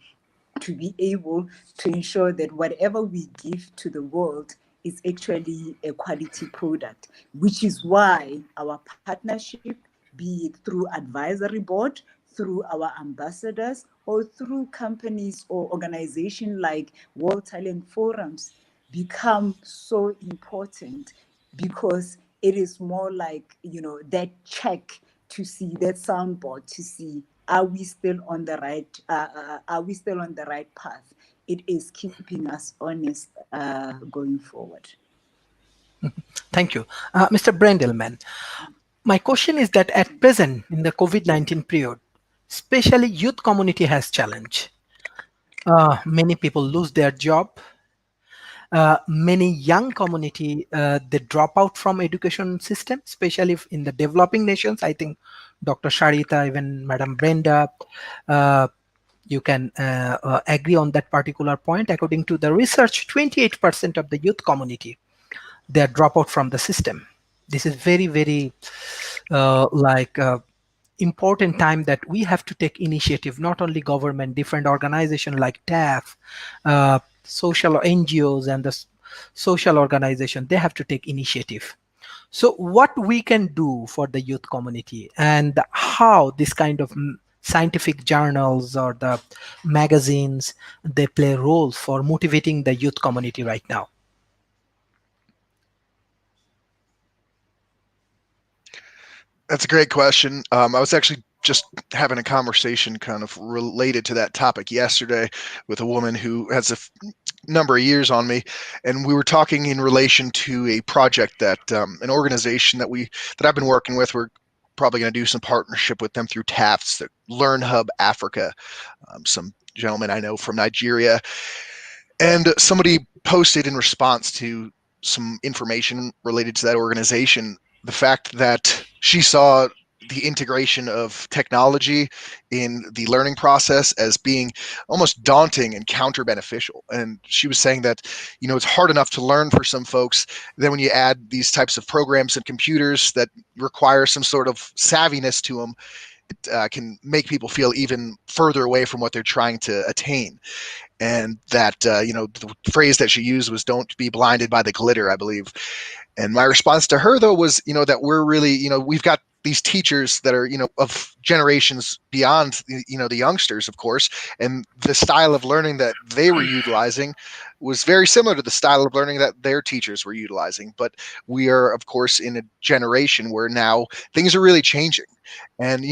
Speaker 4: to be able to ensure that whatever we give to the world is actually a quality product, which is why our partnership, be it through advisory board, through our ambassadors, or through companies or organizations like World Talent Forums, become so important, because it is more like, that check to see, that soundboard to see, are we still on the right path? It is keeping us honest going forward.
Speaker 1: Thank you. Mr. Brendelman, my question is that at present, in the COVID-19 period, especially youth community has challenge. Many people lose their job. Many young community, they drop out from education system, especially in the developing nations. I think Dr. Sharita, even Madam Brenda, uh, you can agree on that particular point. According to the research, 28% of the youth community, they drop out from the system. This is very, very like important time that we have to take initiative, not only government, different organization like TAF, social NGOs and the social organization, they have to take initiative. So what we can do for the youth community, and how this kind of scientific journals or the magazines, they play roles for motivating the youth community right now.
Speaker 5: That's a great question. I was actually just having a conversation kind of related to that topic yesterday with a woman who has a number of years on me, and we were talking in relation to a project that an organization that I've been working with. We're probably going to do some partnership with them through TAFTs, the Learn Hub Africa. Some gentleman I know from Nigeria, and somebody posted in response to some information related to that organization the fact that she saw the integration of technology in the learning process as being almost daunting and counter beneficial. And she was saying that, it's hard enough to learn for some folks. Then when you add these types of programs and computers that require some sort of savviness to them, it can make people feel even further away from what they're trying to attain. And that, the phrase that she used was "don't be blinded by the glitter," I believe. And my response to her, though, was, that we're really, we've got these teachers that are, of generations beyond, the youngsters, of course, and the style of learning that they were utilizing was very similar to the style of learning that their teachers were utilizing. But we are, of course, in a generation where now things are really changing. And,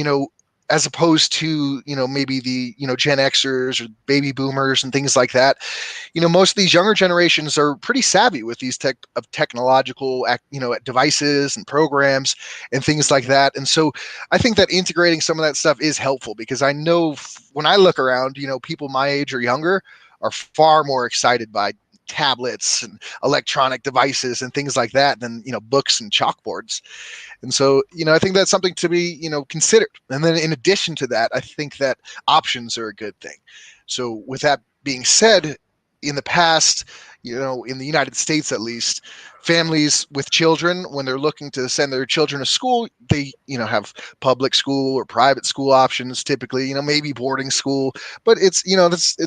Speaker 5: as opposed to, maybe the, Gen Xers or baby boomers and things like that, most of these younger generations are pretty savvy with these technological, devices and programs and things like that. And so I think that integrating some of that stuff is helpful, because I know when I look around, people my age or younger are far more excited by tablets and electronic devices and things like that than, books and chalkboards. And so, I think that's something to be, considered. And then in addition to that, I think that options are a good thing. So with that being said, in the past, in the United States at least, families with children, when they're looking to send their children to school, they, have public school or private school options typically, maybe boarding school, but it's,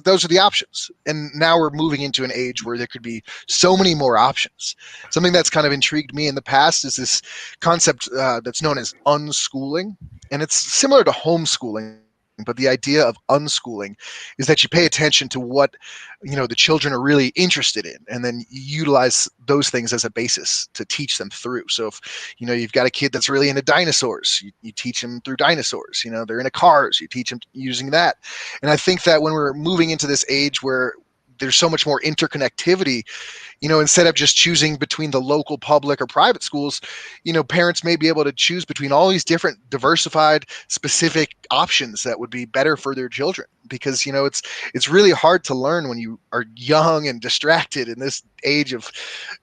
Speaker 5: those are the options. And now we're moving into an age where there could be so many more options. Something that's kind of intrigued me in the past is this concept that's known as unschooling. And it's similar to homeschooling, but the idea of unschooling is that you pay attention to what the children are really interested in, and then you utilize those things as a basis to teach them through. So if you've got a kid that's really into dinosaurs, you teach them through dinosaurs. They're into cars, you teach them using that. And I think that when we're moving into this age where there's so much more interconnectivity, instead of just choosing between the local public or private schools, parents may be able to choose between all these different diversified, specific options that would be better for their children. Because, it's really hard to learn when you are young and distracted in this age of,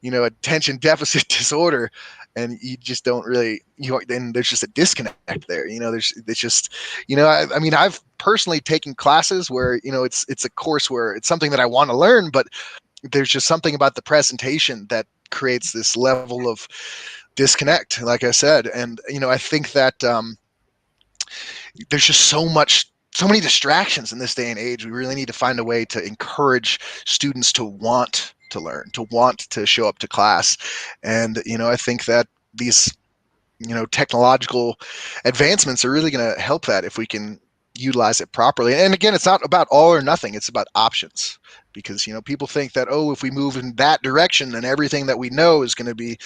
Speaker 5: attention deficit disorder. And you just don't really, then there's just a disconnect there. It's just, I mean, I've personally taken classes where, it's a course where it's something that I want to learn, but there's just something about the presentation that creates this level of disconnect, like I said. And, I think that there's just so many distractions in this day and age. We really need to find a way to encourage students to want to learn, to want to show up to class. And, I think that these, technological advancements are really going to help that if we can utilize it properly. And again, it's not about all or nothing. It's about options, because, people think that, oh, if we move in that direction, then everything that we know is going to be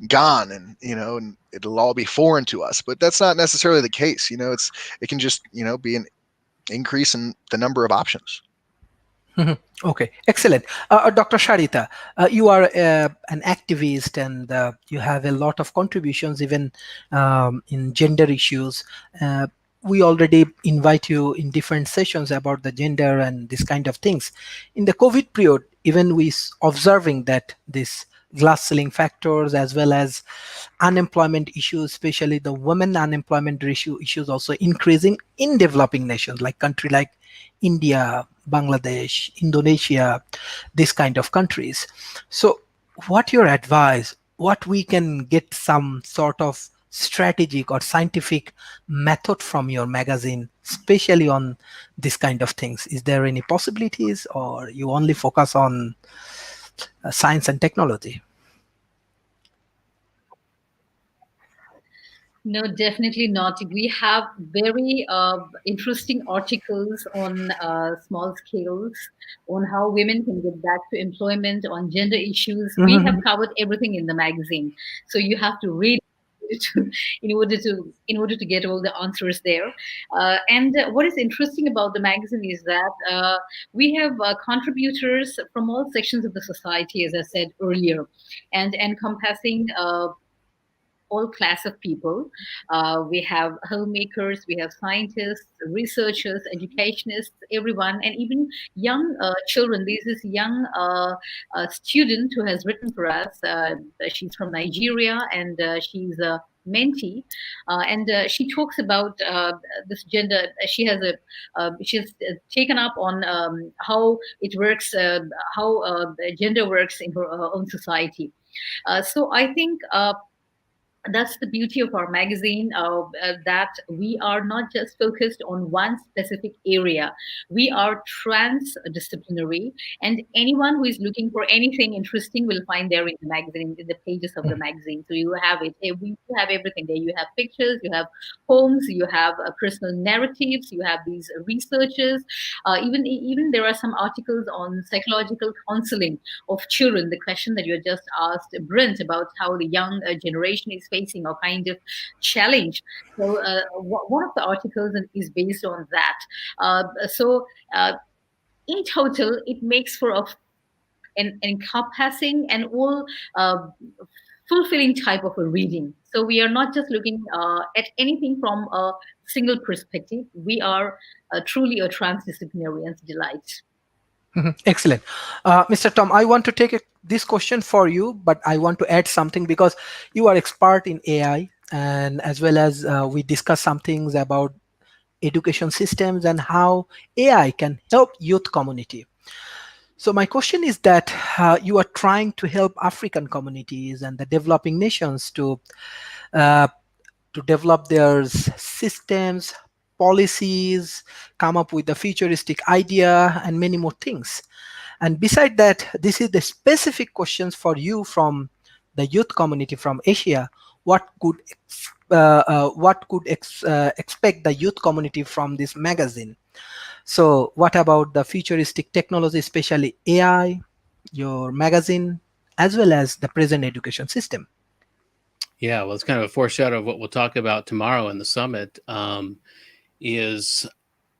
Speaker 5: gone, and, and it'll all be foreign to us. But that's not necessarily the case. It can just, be an increase in the number of options.
Speaker 1: Mhm. Okay, excellent. Dr. Sharita, you are an activist, and you have a lot of contributions even in gender issues. Uh, we already invite you in different sessions about the gender and this kind of things. In the COVID period, even we observing that this glass ceiling factors as well as unemployment issues, especially the women unemployment ratio issues, also increasing in developing nations like country like India, Bangladesh, Indonesia, this kind of countries. So what your advice, what we can get some sort of strategic or scientific method from your magazine, especially on this kind of things? Is there any possibilities, or you only focus on science and technology?
Speaker 2: No, definitely not. We have very interesting articles on small scales, on how women can get back to employment, on gender issues. We have
Speaker 1: Mhm.
Speaker 2: covered everything in the magazine, so you have to read in order to get all the answers there. And what is interesting about the magazine is that we have contributors from all sections of the society, as I said earlier, and encompassing all class of people. We have homemakers, we have scientists, researchers, educationists, everyone, and even young children. There's this young student who has written for us. She's from Nigeria, and she's a mentee, and she talks about this gender. She's taken up on how it works, how gender works in her own society. So I think that's the beauty of our magazine, that we are not just focused on one specific area. We are transdisciplinary, and anyone who is looking for anything interesting will find there in the magazine, in the pages of the magazine. So you have it. We have everything there. You have pictures, you have poems, you have personal narratives, you have these researches. Even there are some articles on psychological counseling of children. The question that you just asked, Brent, about how the young generation is facing a kind of challenge. So one of the articles is based on that. So in total, it makes for an encompassing and all fulfilling type of a reading. So we are not just looking at anything from a single perspective. We are truly a transdisciplinarian's delight.
Speaker 1: Mhm. Excellent. Mr. Tom, I want to take this question for you, but I want to add something because you are expert in AI, and as well as we discuss some things about education systems and how AI can help youth community. So my question is that you are trying to help African communities and the developing nations uh, to develop their systems, policies, come up with a futuristic idea, and many more things. And beside that, this is the specific questions for you from the youth community from Asia. What could expect the youth community from this magazine? So, what about the futuristic technology, especially AI, your magazine, as well as the present education system?
Speaker 3: Yeah, well, it's kind of a foreshadow of what we'll talk about tomorrow in the summit. Is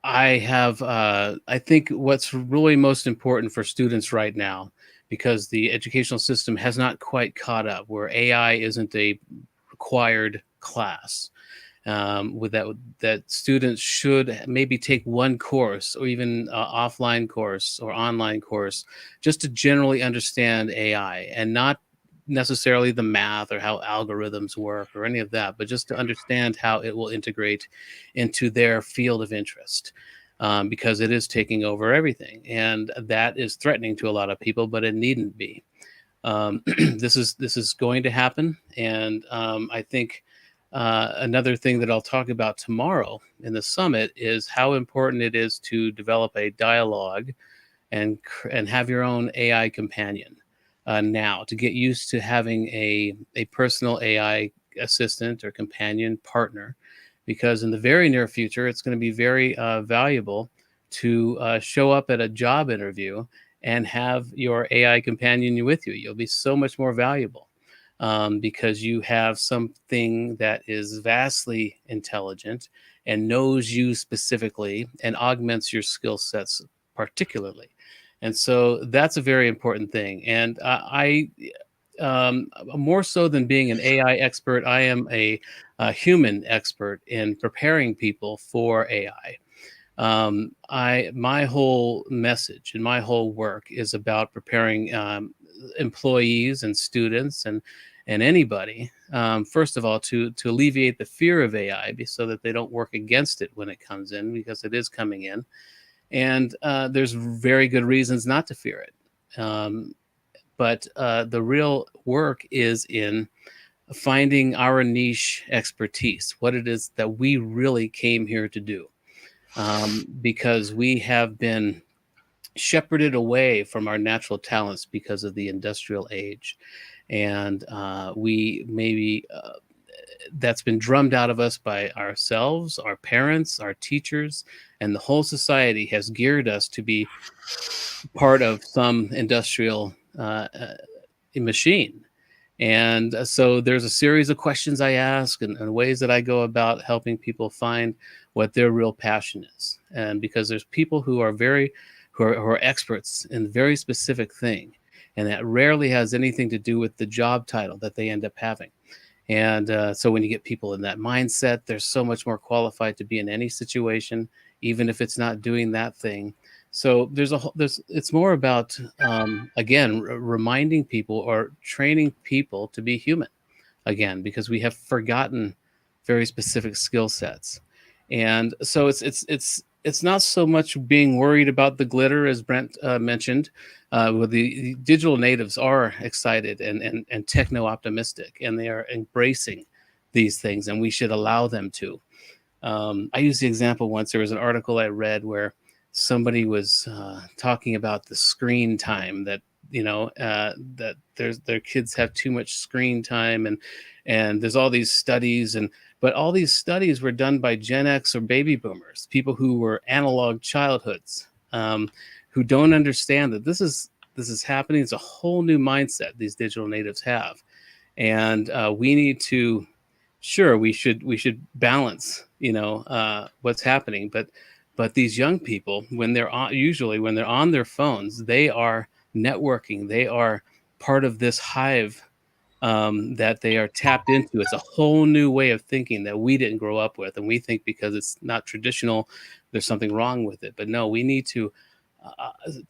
Speaker 3: I think what's really most important for students right now, because the educational system has not quite caught up, where AI isn't a required class. With that students should maybe take one course, or even offline course or online course, just to generally understand AI, and not necessarily the math or how algorithms work or any of that, but just to understand how it will integrate into their field of interest. Because it is taking over everything, and that is threatening to a lot of people, but it needn't be. This is going to happen, and I think another thing that I'll talk about tomorrow in the summit is how important it is to develop a dialogue and have your own AI companion now, to get used to having a personal AI assistant or companion partner, because in the very near future, it's going to be very valuable to show up at a job interview and have your AI companion with you. You'll be so much more valuable because you have something that is vastly intelligent and knows you specifically and augments your skill sets particularly. And so that's a very important thing. And more so than being an AI expert, I am a human expert in preparing people for AI. My whole message and my whole work is about preparing employees and students and anybody, first of all, to alleviate the fear of AI, so that they don't work against it when it comes in, because it is coming in, and there's very good reasons not to fear it. but the real work is in finding our niche expertise, what it is that we really came here to do, because we have been shepherded away from our natural talents because of the industrial age, and we maybe that's been drummed out of us by ourselves, our parents, our teachers, and the whole society has geared us to be part of some industrial machine. And so there's a series of questions I ask, and ways that I go about helping people find what their real passion is. And because there's people who are who are experts in a very specific thing, and that rarely has anything to do with the job title that they end up having. And so when you get people in that mindset, they're so much more qualified to be in any situation, even if it's not doing that thing. So it's more about, again, reminding people or training people to be human again, because we have forgotten very specific skill sets. And so it's not so much being worried about the glitter, as Brent mentioned. Well, the digital natives are excited and techno optimistic, and they are embracing these things, and we should allow them to. I used the example once. There was an article I read where somebody was talking about the screen time, that that their kids have too much screen time, and there's all these studies, but all these studies were done by Gen X or baby boomers, people who were analog childhoods, who don't understand that this is happening. It's a whole new mindset these digital natives have, and we need to. Sure, we should balance, what's happening, but these young people, when they're on their phones, they are networking. They are part of this hive that they are tapped into. It's a whole new way of thinking that we didn't grow up with, and we think because it's not traditional, there's something wrong with it. But no, we need to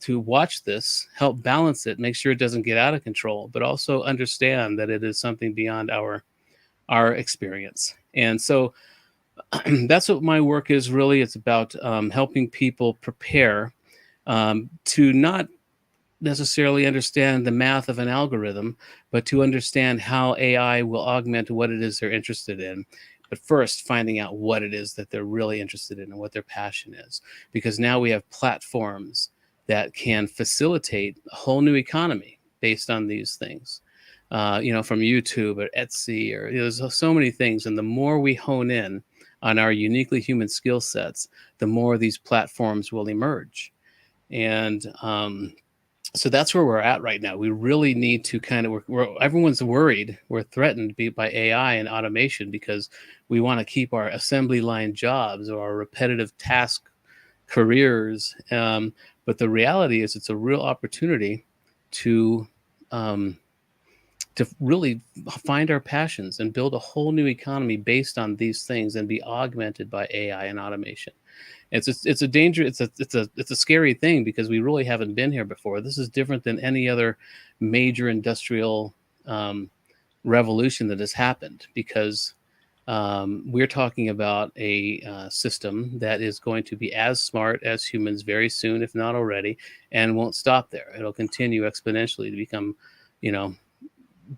Speaker 3: watch this, help balance it, make sure it doesn't get out of control, but also understand that it is something beyond our experience. And so that's what my work is really. It's about helping people prepare to not necessarily understand the math of an algorithm, but to understand how AI will augment what it is they're interested in. But first, finding out what it is that they're really interested in and what their passion is. Because now we have platforms that can facilitate a whole new economy based on these things. From YouTube or Etsy, or there's so many things. And the more we hone in on our uniquely human skill sets, the more these platforms will emerge. And so that's where we're at right now. We really need to everyone's worried. We're threatened by AI and automation because we want to keep our assembly line jobs or our repetitive task careers. But the reality is it's a real opportunity to really find our passions and build a whole new economy based on these things and be augmented by AI and automation. It's a danger. It's a scary thing because we really haven't been here before. This is different than any other major industrial revolution that has happened, because we're talking about a system that is going to be as smart as humans very soon, if not already, and won't stop there. It'll continue exponentially to become,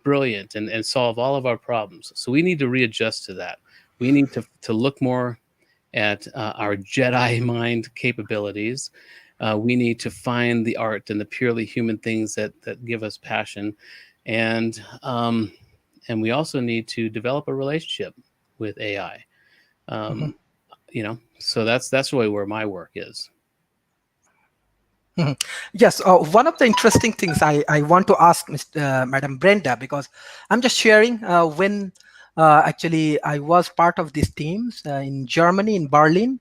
Speaker 3: brilliant and solve all of our problems. So we need to readjust to that. We need to look more at our Jedi mind capabilities. We need to find the art and the purely human things that give us passion, and we also need to develop a relationship with AI. So that's really where my work is.
Speaker 1: Yes, one of the interesting things I want to ask Madam Brenda, because I'm just sharing when actually I was part of these teams in Germany, in Berlin,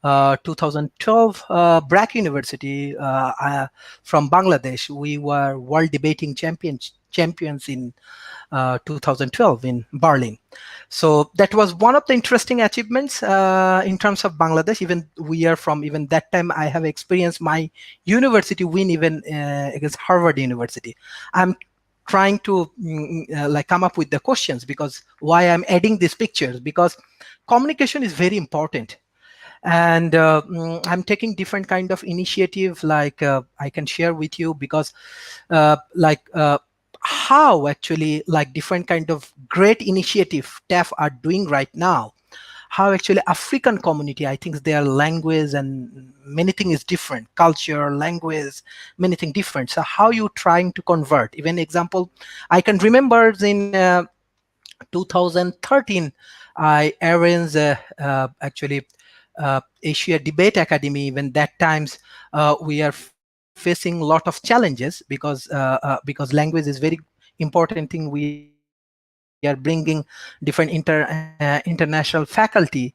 Speaker 1: 2012, BRAC University from Bangladesh. We were world debating champions in 2012 in Berlin. So that was one of the interesting achievements in terms of Bangladesh. Even that time, I have experienced my university win even against Harvard University. I'm trying to come up with the questions, because why I'm adding these pictures, because communication is very important. and I'm taking different kind of initiative, like I can share with you, because like how actually like different kind of great initiative TAF are doing right now, how actually African community, I think their language and many things is different, culture, language, many things different. So how you trying to convert? Even example, I can remember in 2013, I arranged actually Asia Debate Academy. Even that times we are facing a lot of challenges, because language is very important thing. We are bringing different international faculty.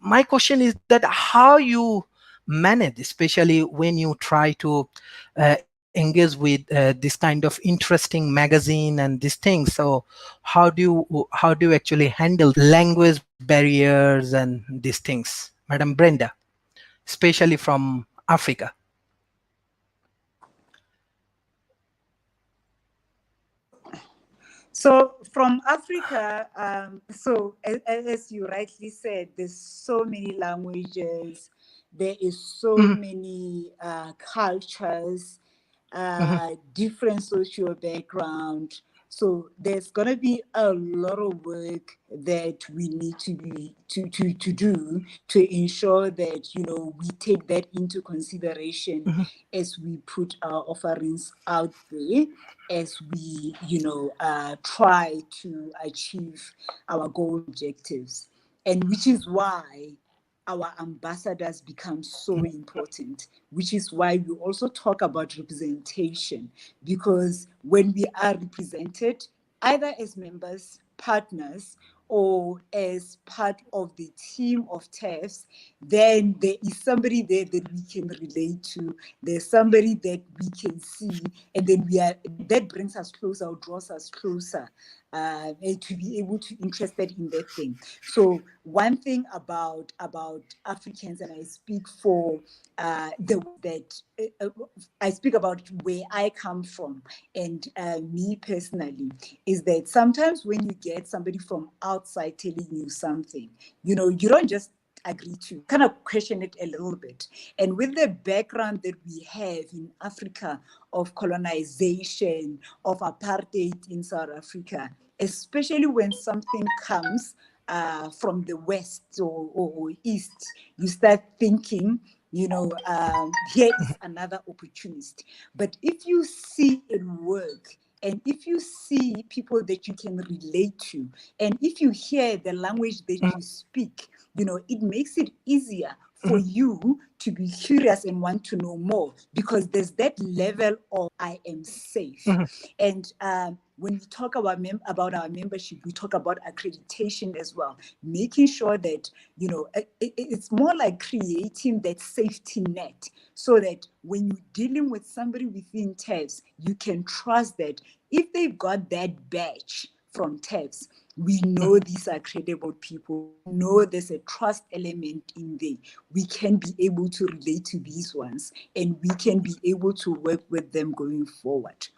Speaker 1: My question is that how you manage, especially when you try to engage with this kind of interesting magazine and these things. So how do you actually handle these language barriers and these things, Madam Brenda, especially from Africa?
Speaker 4: So from Africa, as you rightly said, there's so many languages, there is so
Speaker 1: Mhm,
Speaker 4: many cultures,
Speaker 1: mhm,
Speaker 4: different social background. So there's gonna be a lot of work that we need to do to ensure that we take that into consideration
Speaker 1: mhm,
Speaker 4: as we put our offerings out there, as we try to achieve our goal objectives, and which is why our ambassadors become so important, which is why we also talk about representation, because when we are represented, either as members, partners, or as part of the team of TAFs, then there is somebody there that we can relate to. There's somebody that we can see, and then that brings us closer or draws us closer, and to be able to interested in that thing. So one thing about Africans, and I speak for the that I speak about where I come from, and me personally, is that sometimes when you get somebody from outside telling you something, you don't just agree to, kind of question it a little bit. And with the background that we have in Africa of colonization, of apartheid in South Africa, especially when something comes from the West or East, you start thinking, here is another opportunist. But if you see it work, and if you see people that you can relate to, and if you hear the language that
Speaker 1: mhm,
Speaker 4: you speak, it makes it easier for
Speaker 1: mhm,
Speaker 4: you to be curious and want to know more, because there's that level of I am safe.
Speaker 1: mhm,
Speaker 4: And when we talk about our membership, we talk about accreditation as well, making sure that it's more like creating that safety net, so that when you're dealing with somebody within TAFs, you can trust that if they've got that badge from TAFs, we know
Speaker 1: mhm,
Speaker 4: these are credible people. We know there's a trust element in there. We can be able to relate to these ones, and we can be able to work with them going forward.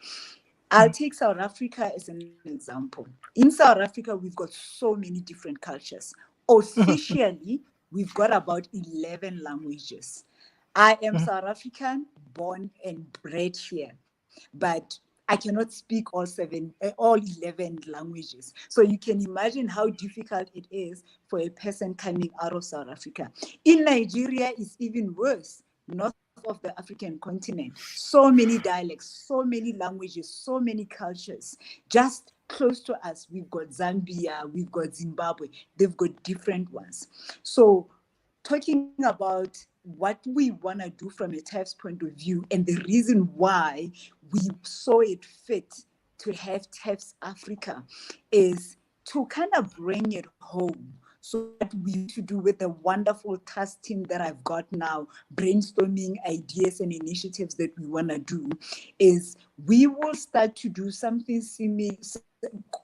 Speaker 4: I'll take South Africa as an example. In South Africa, we've got so many different cultures.
Speaker 1: mhm,
Speaker 4: Officially, we've got about 11 languages. I am
Speaker 1: mhm,
Speaker 4: South African, born and bred here, but I cannot speak all 11 languages. So you can imagine how difficult it is for a person coming out of South Africa. In Nigeria, it's even worse. North of the African continent, so many dialects, so many languages, so many cultures. Just close to us, we've got Zambia, we've got Zimbabwe, they've got different ones. So talking about what we want to do from a TAF's point of view, and the reason why we saw it fit to have TAFs Africa, is to kind of bring it home. So what we want to do with the wonderful task team that I've got now, brainstorming ideas and initiatives that we want to do, is we will start to do something similar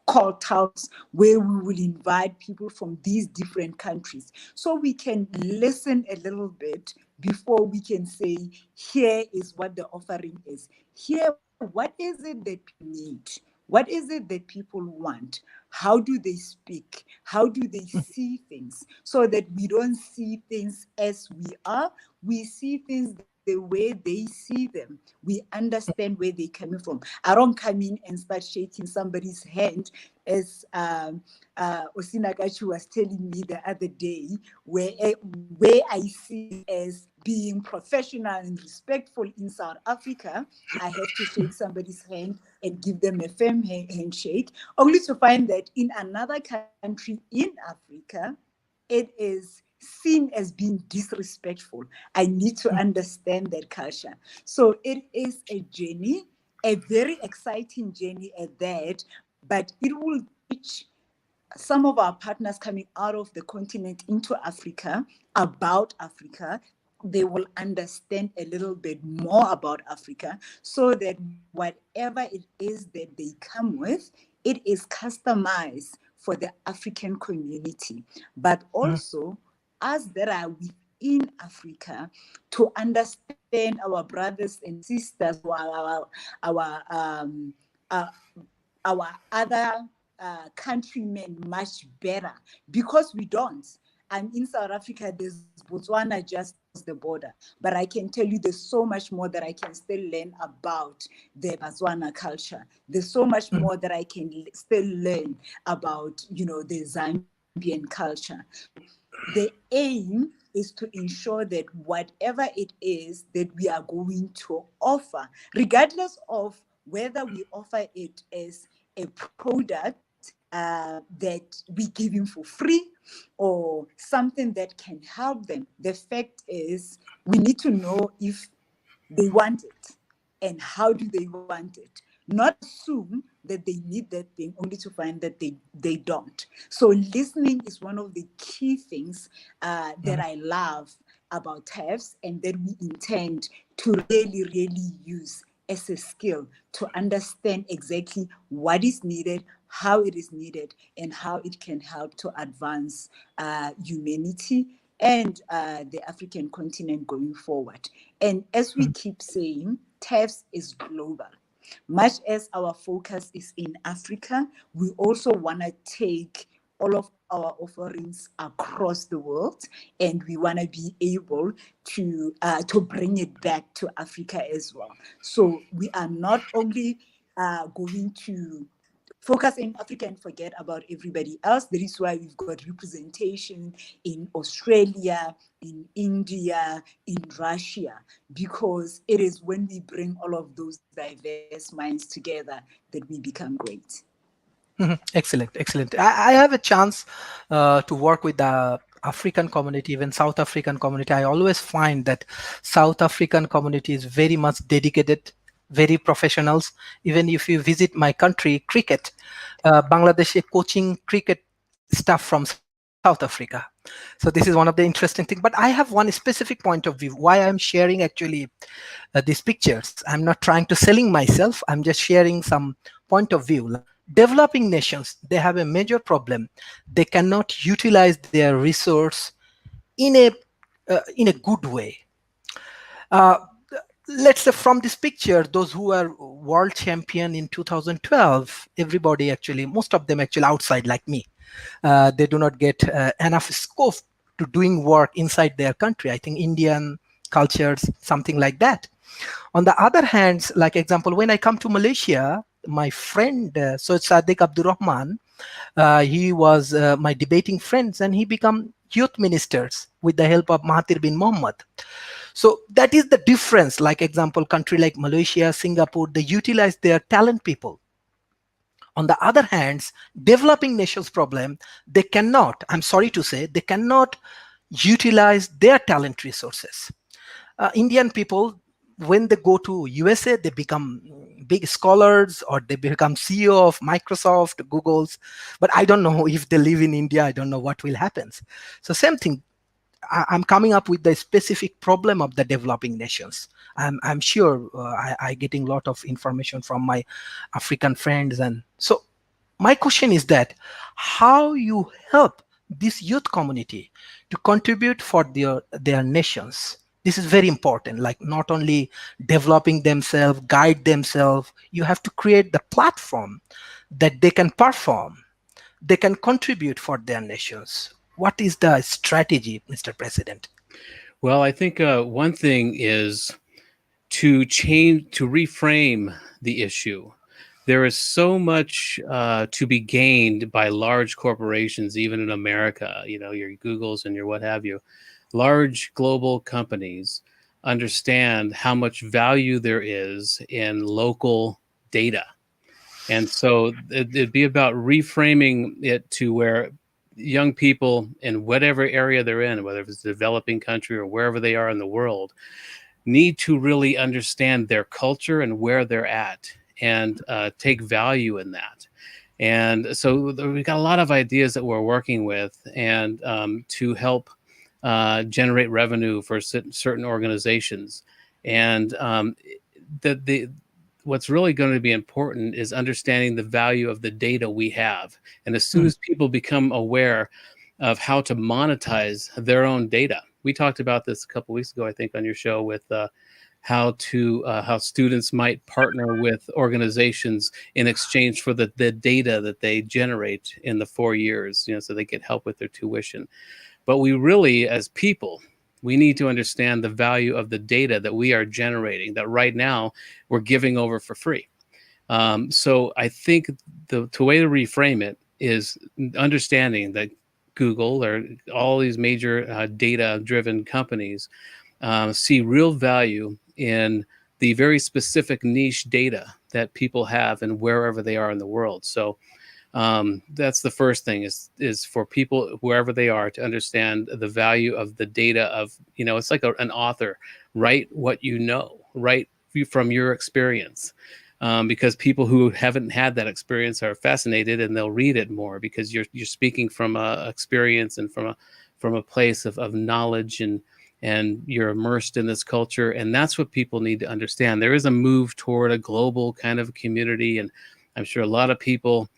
Speaker 4: called talks, where we will invite people from these different countries, so we can listen a little bit before we can say, here is what the offering is. Here, what is it that people need? What is it that people want? How do they speak? How do they see things? So that we don't see things as we are, we see things the way they see them. We understand where they're coming from. I don't come in and start shaking somebody's hand, as Osinagachi was telling me the other day, where I see it as being professional and respectful in South Africa. I have to shake somebody's hand and give them a firm handshake, only to find that in another country in Africa, it is seen as being disrespectful. I need to understand that culture. So it is a journey, a very exciting journey at that, but it will teach some of our partners coming out of the continent into Africa about Africa. They will understand a little bit more about Africa, so that whatever it is that they come with, it is customized for the African community, but also us that are within Africa, to understand our brothers and sisters, who are uh, our other countrymen much better, because we don't. I'm in South Africa, there's Botswana just across the border, but I can tell you there's so much more that I can still learn about the Botswana culture. There's so much more that I can still learn about, the Zambian culture. The aim is to ensure that whatever it is that we are going to offer, regardless of whether we offer it as a product that we give them for free, or something that can help them. The fact is, we need to know if they want it and how do they want it. Not assume that they need that thing only to find that they don't. So listening is one of the key things that I love about TAFs, and that we intend to really, really use as a skill to understand exactly what is needed, how it is needed, and how it can help to advance humanity and the African continent going forward. And as we keep saying, TAFs is global. Much as our focus is in Africa, we also want to take all of our offerings across the world, and we want to be able to bring it back to Africa as well. So we are not only going to focus in Africa and forget about everybody else. That is why we've got representation in Australia, in India, in Russia, because it is when we bring all of those diverse minds together that we become great.
Speaker 1: Excellent, excellent. I have a chance to work with the African community, even South African community. I always find that South African community is very much dedicated, very professionals. Even if you visit my country, cricket, Bangladesh is coaching cricket staff from South Africa. So this is one of the interesting things. But I have one specific point of view why I'm sharing actually these pictures. I'm not trying to selling myself. I'm just sharing some point of view. Like developing nations, they have a major problem. They cannot utilize their resource in a good way. Uh, let's say from this picture, those who are world champion in 2012, everybody actually, most of them actually outside like me. They do not get enough scope to doing work inside their country. I think Indian cultures, something like that. On the other hand, like example, when I come to Malaysia, my friend, Syed Sadiq Abdurrahman, he was my debating friends, and he become youth ministers with the help of Mahathir bin Mohammed. So that is the difference. Like example, country like Malaysia, Singapore, they utilize their talent people. On the other hand, developing nations problem, they cannot, I'm sorry to say, they cannot utilize their talent resources. Indian people, when they go to USA, they become big scholars, or they become CEO of Microsoft, Google's. But I don't know if they live in India. I don't know what will happen. So same thing. I'm coming up with the specific problem of the developing nations. I'm sure I getting a lot of information from my African friends. And so my question is that how you help this youth community to contribute for their nations. This is very important, like not only developing themselves, guide themselves, you have to create the platform that they can perform. they can contribute for their nations. What is the strategy, Mr. President?
Speaker 3: Well, I think one thing is to change, to reframe the issue. There is so much to be gained by large corporations, even in America, you know, your Googles and your what have you. Large global companies understand how much value there is in local data. And so it'd be about reframing it to where young people in whatever area they're in, whether it's a developing country or wherever they are in the world, need to really understand their culture and where they're at, and take value in that. And so we've got a lot of ideas that we're working with, and to help generate revenue for certain organizations. And the what's really going to be important is understanding the value of the data we have. And as soon as people become aware of how to monetize their own data, we talked about this a couple weeks ago, I think, on your show, with how students might partner with organizations in exchange for the data that they generate in the 4 years, you know, so they get help with their tuition. But we really, as people, we need to understand the value of the data that we are generating, that right now we're giving over for free. So I think the way to reframe it is understanding that Google or all these major data-driven companies see real value in the very specific niche data that people have and wherever they are in the world. So that's the first thing, is for people wherever they are to understand the value of the data of, you know, it's like an author, write what you know, write from your experience. Because people who haven't had that experience are fascinated, and they'll read it more because you're speaking from a experience and from a place of knowledge, and you're immersed in this culture. And that's what people need to understand. There is a move toward a global kind of community, and I'm sure a lot of people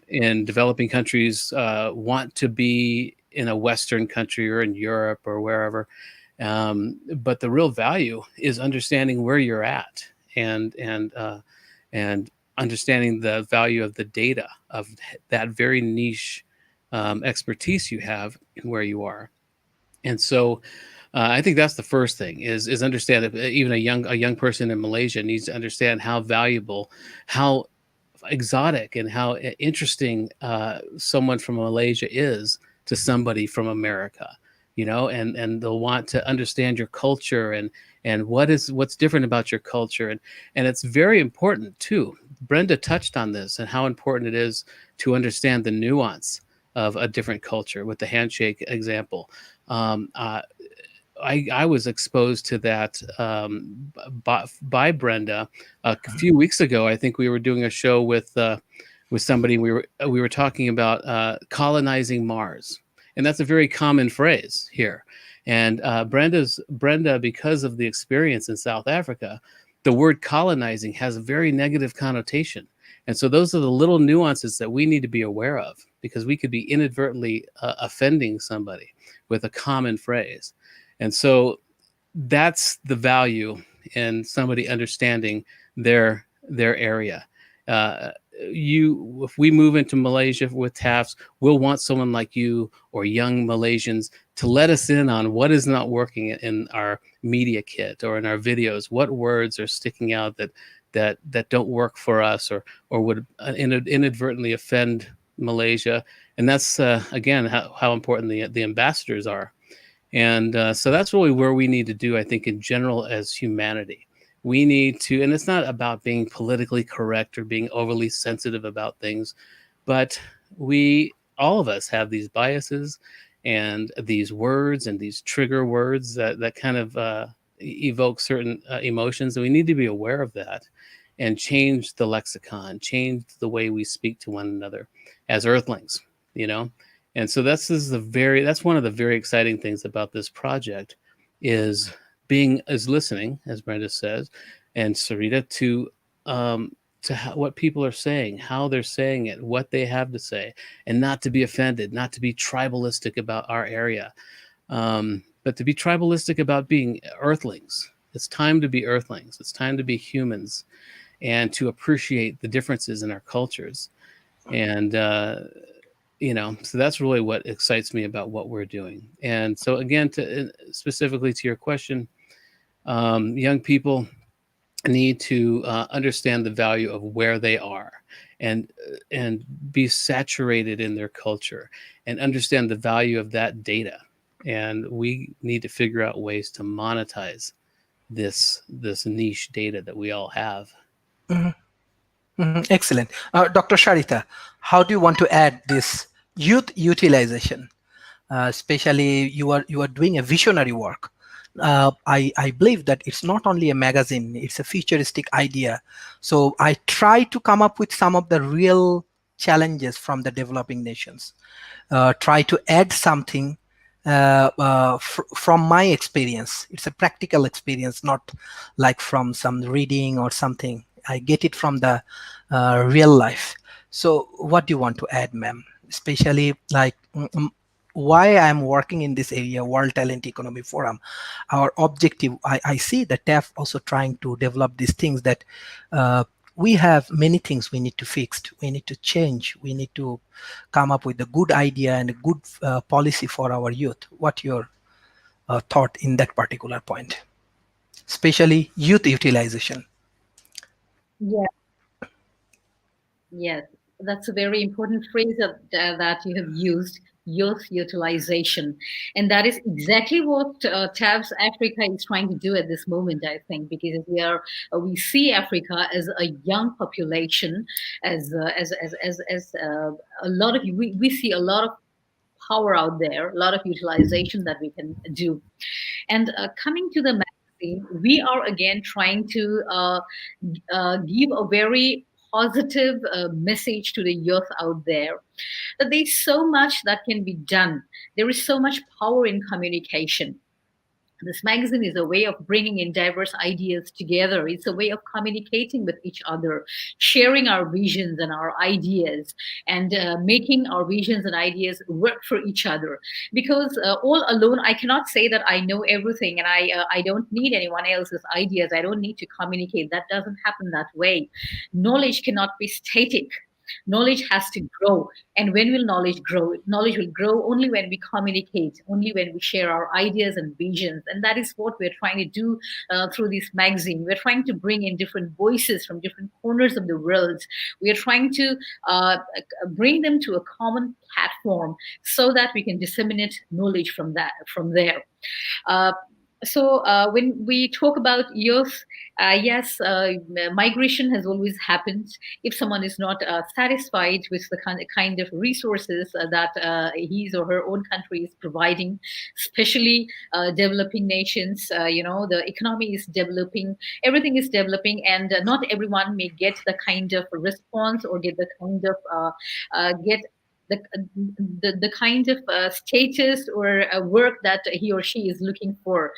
Speaker 3: in developing countries want to be in a Western country or in Europe or wherever. But the real value is understanding where you're at, and understanding the value of the data of that very niche expertise you have and where you are. And so I think that's the first thing, is understand that even a young person in Malaysia needs to understand how valuable, how exotic, and how interesting someone from Malaysia is to somebody from America, you know, and they'll want to understand your culture and what's different about your culture. And it's very important too. Brenda touched on this and how important it is to understand the nuance of a different culture with the handshake example. I was exposed to that by Brenda a few weeks ago. I think we were doing a show with somebody. We were talking about colonizing Mars, and that's a very common phrase here. And Brenda, because of the experience in South Africa, the word colonizing has a very negative connotation. And so those are the little nuances that we need to be aware of, because we could be inadvertently offending somebody with a common phrase. And so that's the value in somebody understanding their area. If we move into Malaysia with TAFs, we'll want someone like you or young Malaysians to let us in on what is not working in our media kit or in our videos. What words are sticking out that don't work for us, or would inadvertently offend Malaysia. And that's again how important the ambassadors are. And so that's really where we need to do, I think, in general, as humanity. We need to, and it's not about being politically correct or being overly sensitive about things, but all of us have these biases and these words and these trigger words that kind of evoke certain emotions. And we need to be aware of that and change the lexicon, change the way we speak to one another as earthlings, you know? And so that's one of the very exciting things about this project, is listening, as Brenda says, and Sarita, to what people are saying, how they're saying it, what they have to say, and not to be offended, not to be tribalistic about our area, but to be tribalistic about being earthlings. It's time to be earthlings. It's time to be humans, and to appreciate the differences in our cultures. And so that's really what excites me about what we're doing. And so again, to specifically to your question, young people need to understand the value of where they are, and be saturated in their culture, and understand the value of that data. And we need to figure out ways to monetize this niche data that we all have.
Speaker 1: Mhm, excellent. Dr. Sharita, how do you want to add this youth utilization? Especially you are doing a visionary work. I believe that it's not only a magazine, it's a futuristic idea. So I try to come up with some of the real challenges from the developing nations, try to add something from my experience. It's a practical experience, not like from some reading or something. I get it from the real life. So what do you want to add, ma'am? Especially like why I'm working in this area, World Talent Economy Forum. Our objective, I see the TAF also trying to develop these things that we have many things we need to fix, we need to change, we need to come up with a good idea and a good policy for our youth. What your thought in that particular point, especially youth utilization?
Speaker 2: Yeah. Yes, that's a very important phrase that you have used, youth utilization. And that is exactly what TAFS Africa is trying to do at this moment, I think, because we see Africa as a young population, as a lot of, we see a lot of power out there, a lot of utilization that we can do. And coming to the magazine, we are again trying to give a very positive message to the youth out there that there's so much that can be done. There is so much power in communication. This magazine is a way of bringing in diverse ideas together. It's a way of communicating with each other, sharing our visions and our ideas, and making our visions and ideas work for each other. Because all alone, I cannot say that I know everything, and I don't need anyone else's ideas. I don't need to communicate. That doesn't happen that way. Knowledge cannot be static. Knowledge has to grow. And when will knowledge grow? Knowledge will grow only when we communicate, only when we share our ideas and visions. And that is what we're trying to do through this magazine. We're trying to bring in different voices from different corners of the world. We are trying to bring them to a common platform so that we can disseminate knowledge from there. Uh, so when we talk about youth, yes, migration has always happened. If someone is not satisfied with the kind of resources that his or her own country is providing, especially developing nations, the economy is developing, everything is developing, and not everyone may get the kind of response or get the kind of get the, the kind of status or work that he or she is looking for.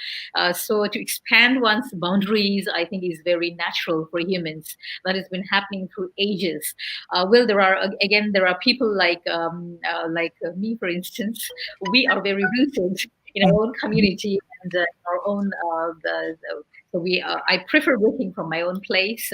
Speaker 2: So to expand one's boundaries, I think, is very natural for humans. That has been happening through ages. Well, there are people like me, for instance. We are very rooted in our own community and our own. So I prefer working from my own place.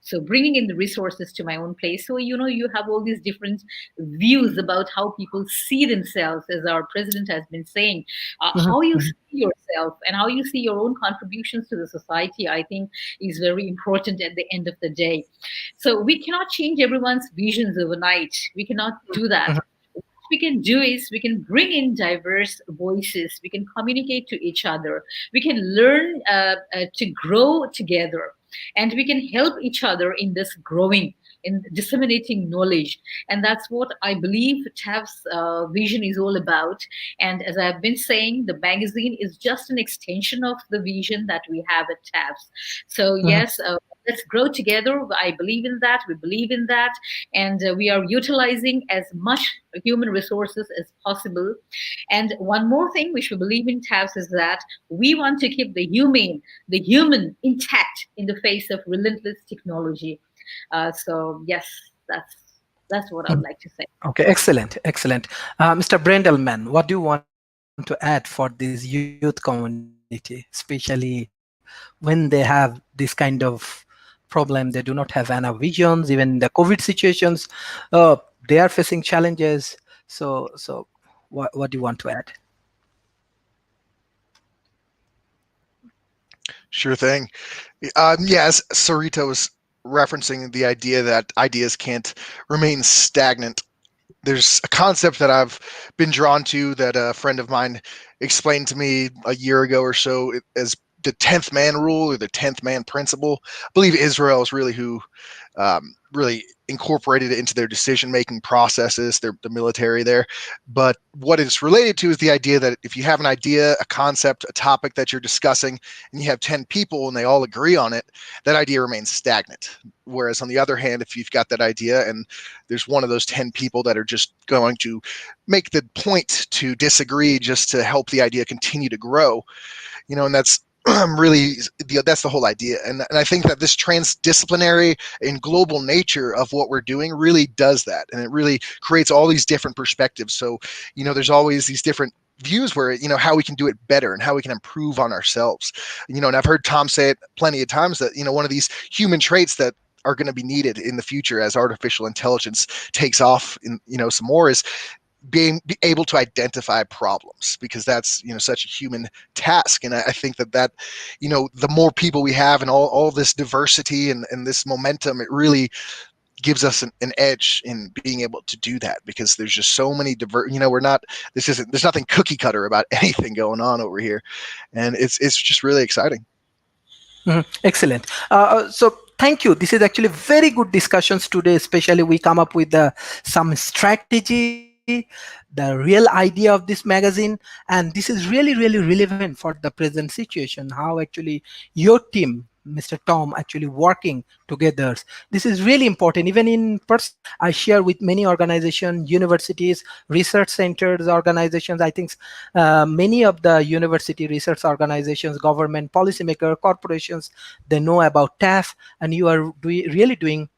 Speaker 2: So bringing in the resources to my own place. So you have all these different views about how people see themselves, as our president has been saying. How you see yourself and how you see your own contributions to the society, I think, is very important at the end of the day. So we cannot change everyone's visions overnight. We cannot do that. What we can do is we can bring in diverse voices. We can communicate to each other. We can learn to grow together, and we can help each other in this growing, in disseminating knowledge. And that's what I believe TAF's vision is all about. And as I've been saying, the magazine is just an extension of the vision that we have at TAF's. So yes, let's grow together. I believe in that. We believe in that. And we are utilizing as much human resources as possible. And one more thing which we believe in TAFS is that we want to keep the human intact in the face of relentless technology. So yes, that's what I would like to say.
Speaker 1: Okay, excellent, excellent. Mr. Brendelman, what do you want to add for this youth community, especially when they have this kind of problem problem. They do not have enough visions. Even in the COVID situations, they are facing challenges. So what do you want to add?
Speaker 5: Sure thing. As Sarita was referencing the idea that ideas can't remain stagnant. There's a concept that I've been drawn to that a friend of mine explained to me a year ago or so as the 10th man rule or the 10th man principle. I believe Israel is really who really incorporated it into their decision-making processes, the military there. But what it's related to is the idea that if you have an idea, a concept, a topic that you're discussing, and you have 10 people and they all agree on it, that idea remains stagnant. Whereas on the other hand, if you've got that idea and there's one of those 10 people that are just going to make the point to disagree just to help the idea continue to grow, and that's really that's the whole idea. And I think that this transdisciplinary and global nature of what we're doing really does that, and it really creates all these different perspectives. So there's always these different views where how we can do it better and how we can improve on ourselves. And I've heard Tom say it plenty of times that one of these human traits that are going to be needed in the future as artificial intelligence takes off in some more is being able to identify problems, because that's such a human task. And I think that the more people we have and all this diversity and this momentum, it really gives us an edge in being able to do that, because there's just so many there's nothing cookie cutter about anything going on over here, and it's just really exciting.
Speaker 1: Excellent. So thank you. This is actually very good discussions today. Especially we come up with some strategy, the real idea of this magazine, and this is really, really relevant for the present situation. How actually your team, Mr. Tom, actually working together. This is really important. Even in person, I share with many organizations, universities, research centers, organizations. I think many of the university research organizations, government, policymaker, corporations, they know about TAFF, and you are really doing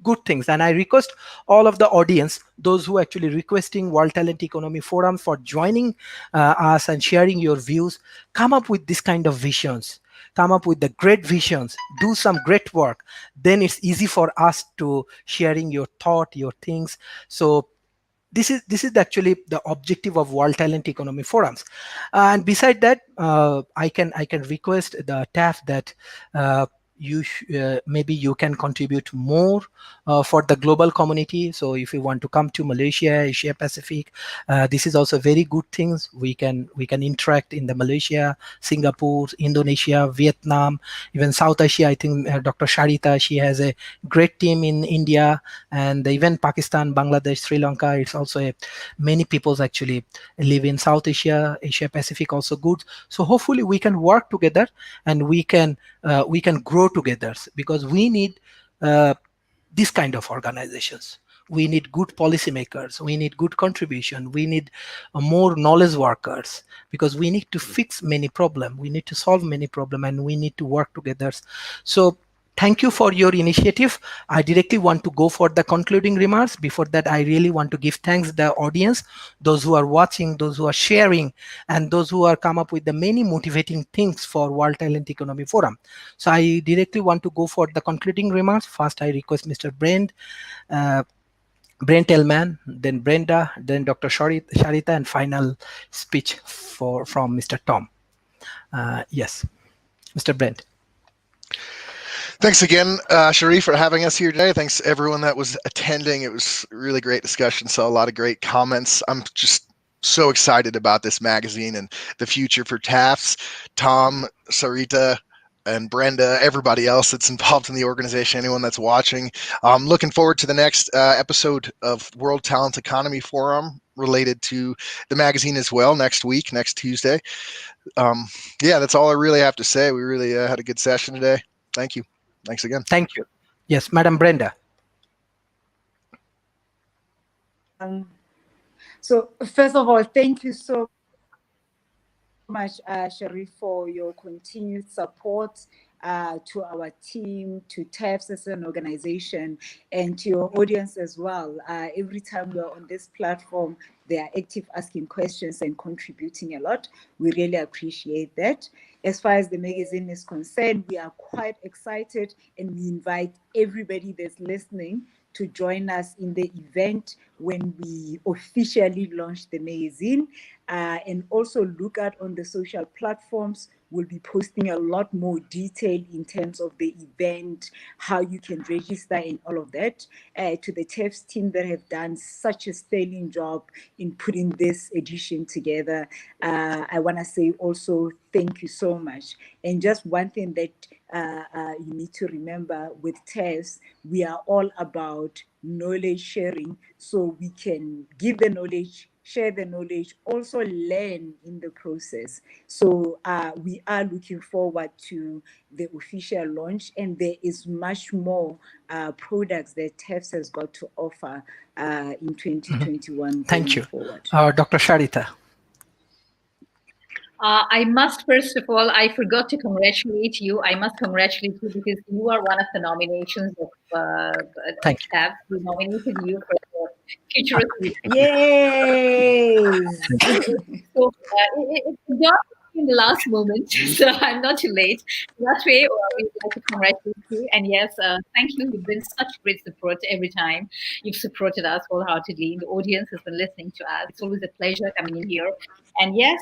Speaker 1: good things. And I request all of the audience, those who actually requesting World Talent Economy Forum, for joining us and sharing your views. Come up with this kind of visions, come up with the great visions, do some great work. Then it's easy for us to sharing your thought, your things. So this is actually the objective of World Talent Economy Forums. And beside that, I can request the TAF that maybe you can contribute more for the global community. So if you want to come to Malaysia, Asia Pacific, this is also very good things. We can interact in the Malaysia, Singapore, Indonesia, Vietnam, even South Asia. I think Dr. Sharita, she has a great team in India, and even Pakistan, Bangladesh, Sri Lanka. It's also many peoples actually live in South Asia, Asia Pacific, also good. So hopefully we can work together, and we can grow together, because we need this kind of organizations. We need good policymakers, we need good contribution, we need more knowledge workers, because we need to fix many problems, we need to solve many problems, and we need to work together. So thank you for your initiative. I directly want to go for the concluding remarks. Before that, I really want to give thanks to the audience, those who are watching, those who are sharing, and those who are come up with the many motivating things for World Talent Economy Forum. So I directly want to go for the concluding remarks. First, I request Mr. Brent Elman, then Brenda, then Dr. Sharita, and final speech from Mr. Tom. Yes, Mr. Brent.
Speaker 5: Thanks again, Sharif, for having us here today. Thanks to everyone that was attending. It was a really great discussion. Saw a lot of great comments. I'm just so excited about this magazine and the future for TAFs. Tom, Sarita, and Brenda, everybody else that's involved in the organization, anyone that's watching. I'm looking forward to the next episode of World Talent Economy Forum related to the magazine as well, next week, next Tuesday. That's all I really have to say. We really had a good session today. Thank you. Thanks again.
Speaker 1: Thank you. Yes, Madam Brenda.
Speaker 4: So first of all, thank you so much, Sharif, for your continued support to our team, to TAFs as an organization, and to your audience as well. Every time we're on this platform, they are active, asking questions and contributing a lot. We really appreciate that. as far as the magazine is concerned, we are quite excited, and we invite everybody that's listening to join us in the event when we officially launch the magazine. And also look out on the social platforms. We'll be posting a lot more detail in terms of the event, how you can register, and all of that. To the TAFFD team that have done such a sterling job in putting this edition together, I want to say also thank you so much. And just one thing that you need to remember with TAFFD, we are all about knowledge sharing, so we can give the knowledge, share the knowledge, also learn in the process. So we are looking forward to the official launch, and there is much more products that TAFS has got to offer in 2021
Speaker 1: Thank
Speaker 4: going
Speaker 1: you.
Speaker 4: forward.
Speaker 1: Dr. Sharita.
Speaker 2: I must, first of all, I forgot to congratulate you. I must congratulate you because you are one of the nominations of
Speaker 1: Thank you.
Speaker 2: TAB. We nominated you for the Futurist
Speaker 1: Thank you.
Speaker 4: Yes.
Speaker 2: So it's done in the last moment, so I'm not too late. That way, we'd like to congratulate you. And yes, thank you. You've been such great support every time. You've supported us wholeheartedly. The audience has been listening to us. It's always a pleasure coming in here. And yes,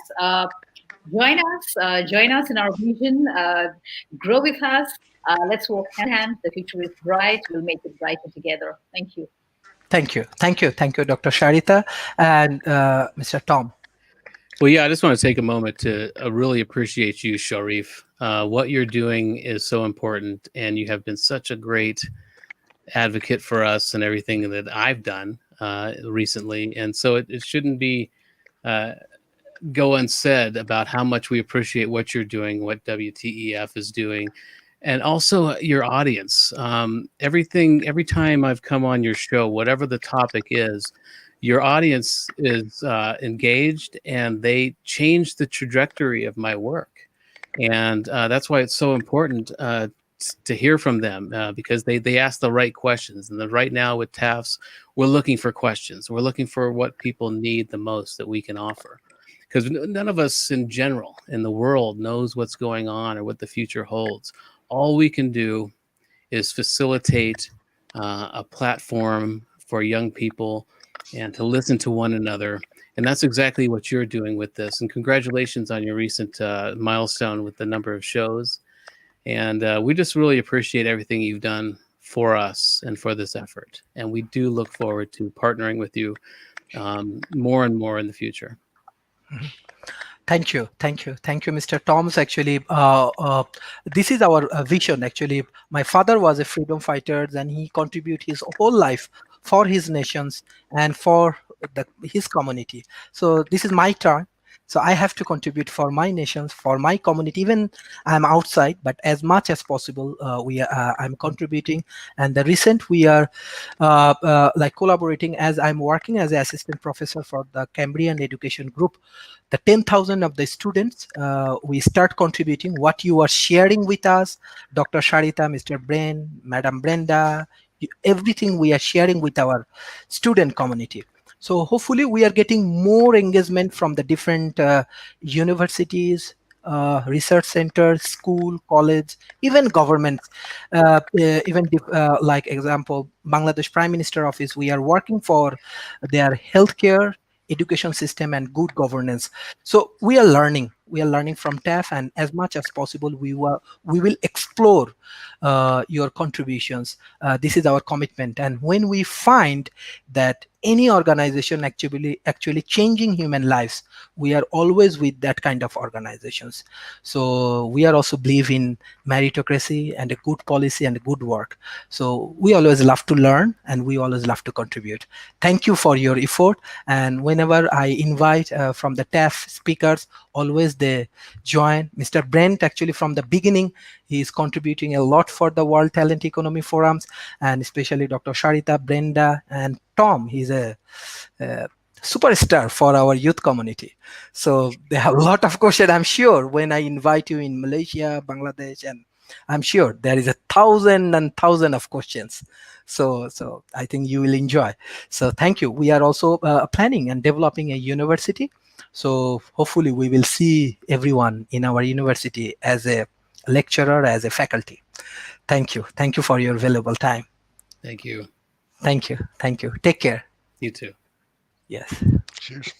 Speaker 2: join us in our vision. Grow with us. Let's walk hand in hand. The future is bright. We'll make it brighter together. Thank you.
Speaker 1: Thank you. Thank you. Thank you, Dr. Sharita and Mr. Tom.
Speaker 3: Well, yeah, I just want to take a moment to really appreciate you, Sharif. What you're doing is so important, and you have been such a great advocate for us and everything that I've done recently. And so it shouldn't be go unsaid about how much we appreciate what you're doing, what WTEF is doing, and also your audience. Every time I've come on your show, whatever the topic is, your audience is engaged, and they change the trajectory of my work. And that's why it's so important to hear from them, because they ask the right questions. And then right now with TAFs, we're looking for questions. We're looking for what people need the most that we can offer. Because none of us in general in the world knows what's going on or what the future holds. All we can do is facilitate a platform for young people and to listen to one another. And that's exactly what you're doing with this. And congratulations on your recent milestone with the number of shows. And we just really appreciate everything you've done for us and for this effort. And we do look forward to partnering with you more and more in the future.
Speaker 1: Thank you, thank you, thank you, Mr. Toms. Actually, this is our vision. Actually, my father was a freedom fighter, and he contributed his whole life for his nations and for his community. So this is my turn. So I have to contribute for my nations, for my community. Even I'm outside, but as much as possible, I'm contributing. And the recent we are like collaborating, as I'm working as an assistant professor for the Cambrian Education Group. The 10,000 of the students, we start contributing what you are sharing with us, Dr. Sharita, Mr. Brain, Madam Brenda, everything we are sharing with our student community. So hopefully we are getting more engagement from the different universities, research centers, school, college, even governments, like example, Bangladesh Prime Minister Office, we are working for their healthcare, education system and good governance. So we are learning from TAF, and as much as possible we will explore your contributions. This is our commitment, and when we find that any organization actually changing human lives, we are always with that kind of organizations. So we are also believe in meritocracy and a good policy and a good work. So we always love to learn, and we always love to contribute. Thank you for your effort. And whenever I invite from the TAF speakers, always they join. Mr. Brent, actually from the beginning, he is contributing a lot for the World Talent Economy Forums, and especially Dr. Sharita, Brenda, and Tom. He's a superstar for our youth community. So they have a lot of questions. I'm sure when I invite you in Malaysia, Bangladesh, and I'm sure there is 1,000 and 1,000 of questions. So I think you will enjoy. So thank you. We are also planning and developing a university So hopefully we will see everyone in our university as a lecturer, as a faculty. Thank you. Thank you for your valuable time.
Speaker 3: Thank you.
Speaker 1: Thank you. Thank you. Take care.
Speaker 3: You too.
Speaker 1: Yes.
Speaker 5: Cheers.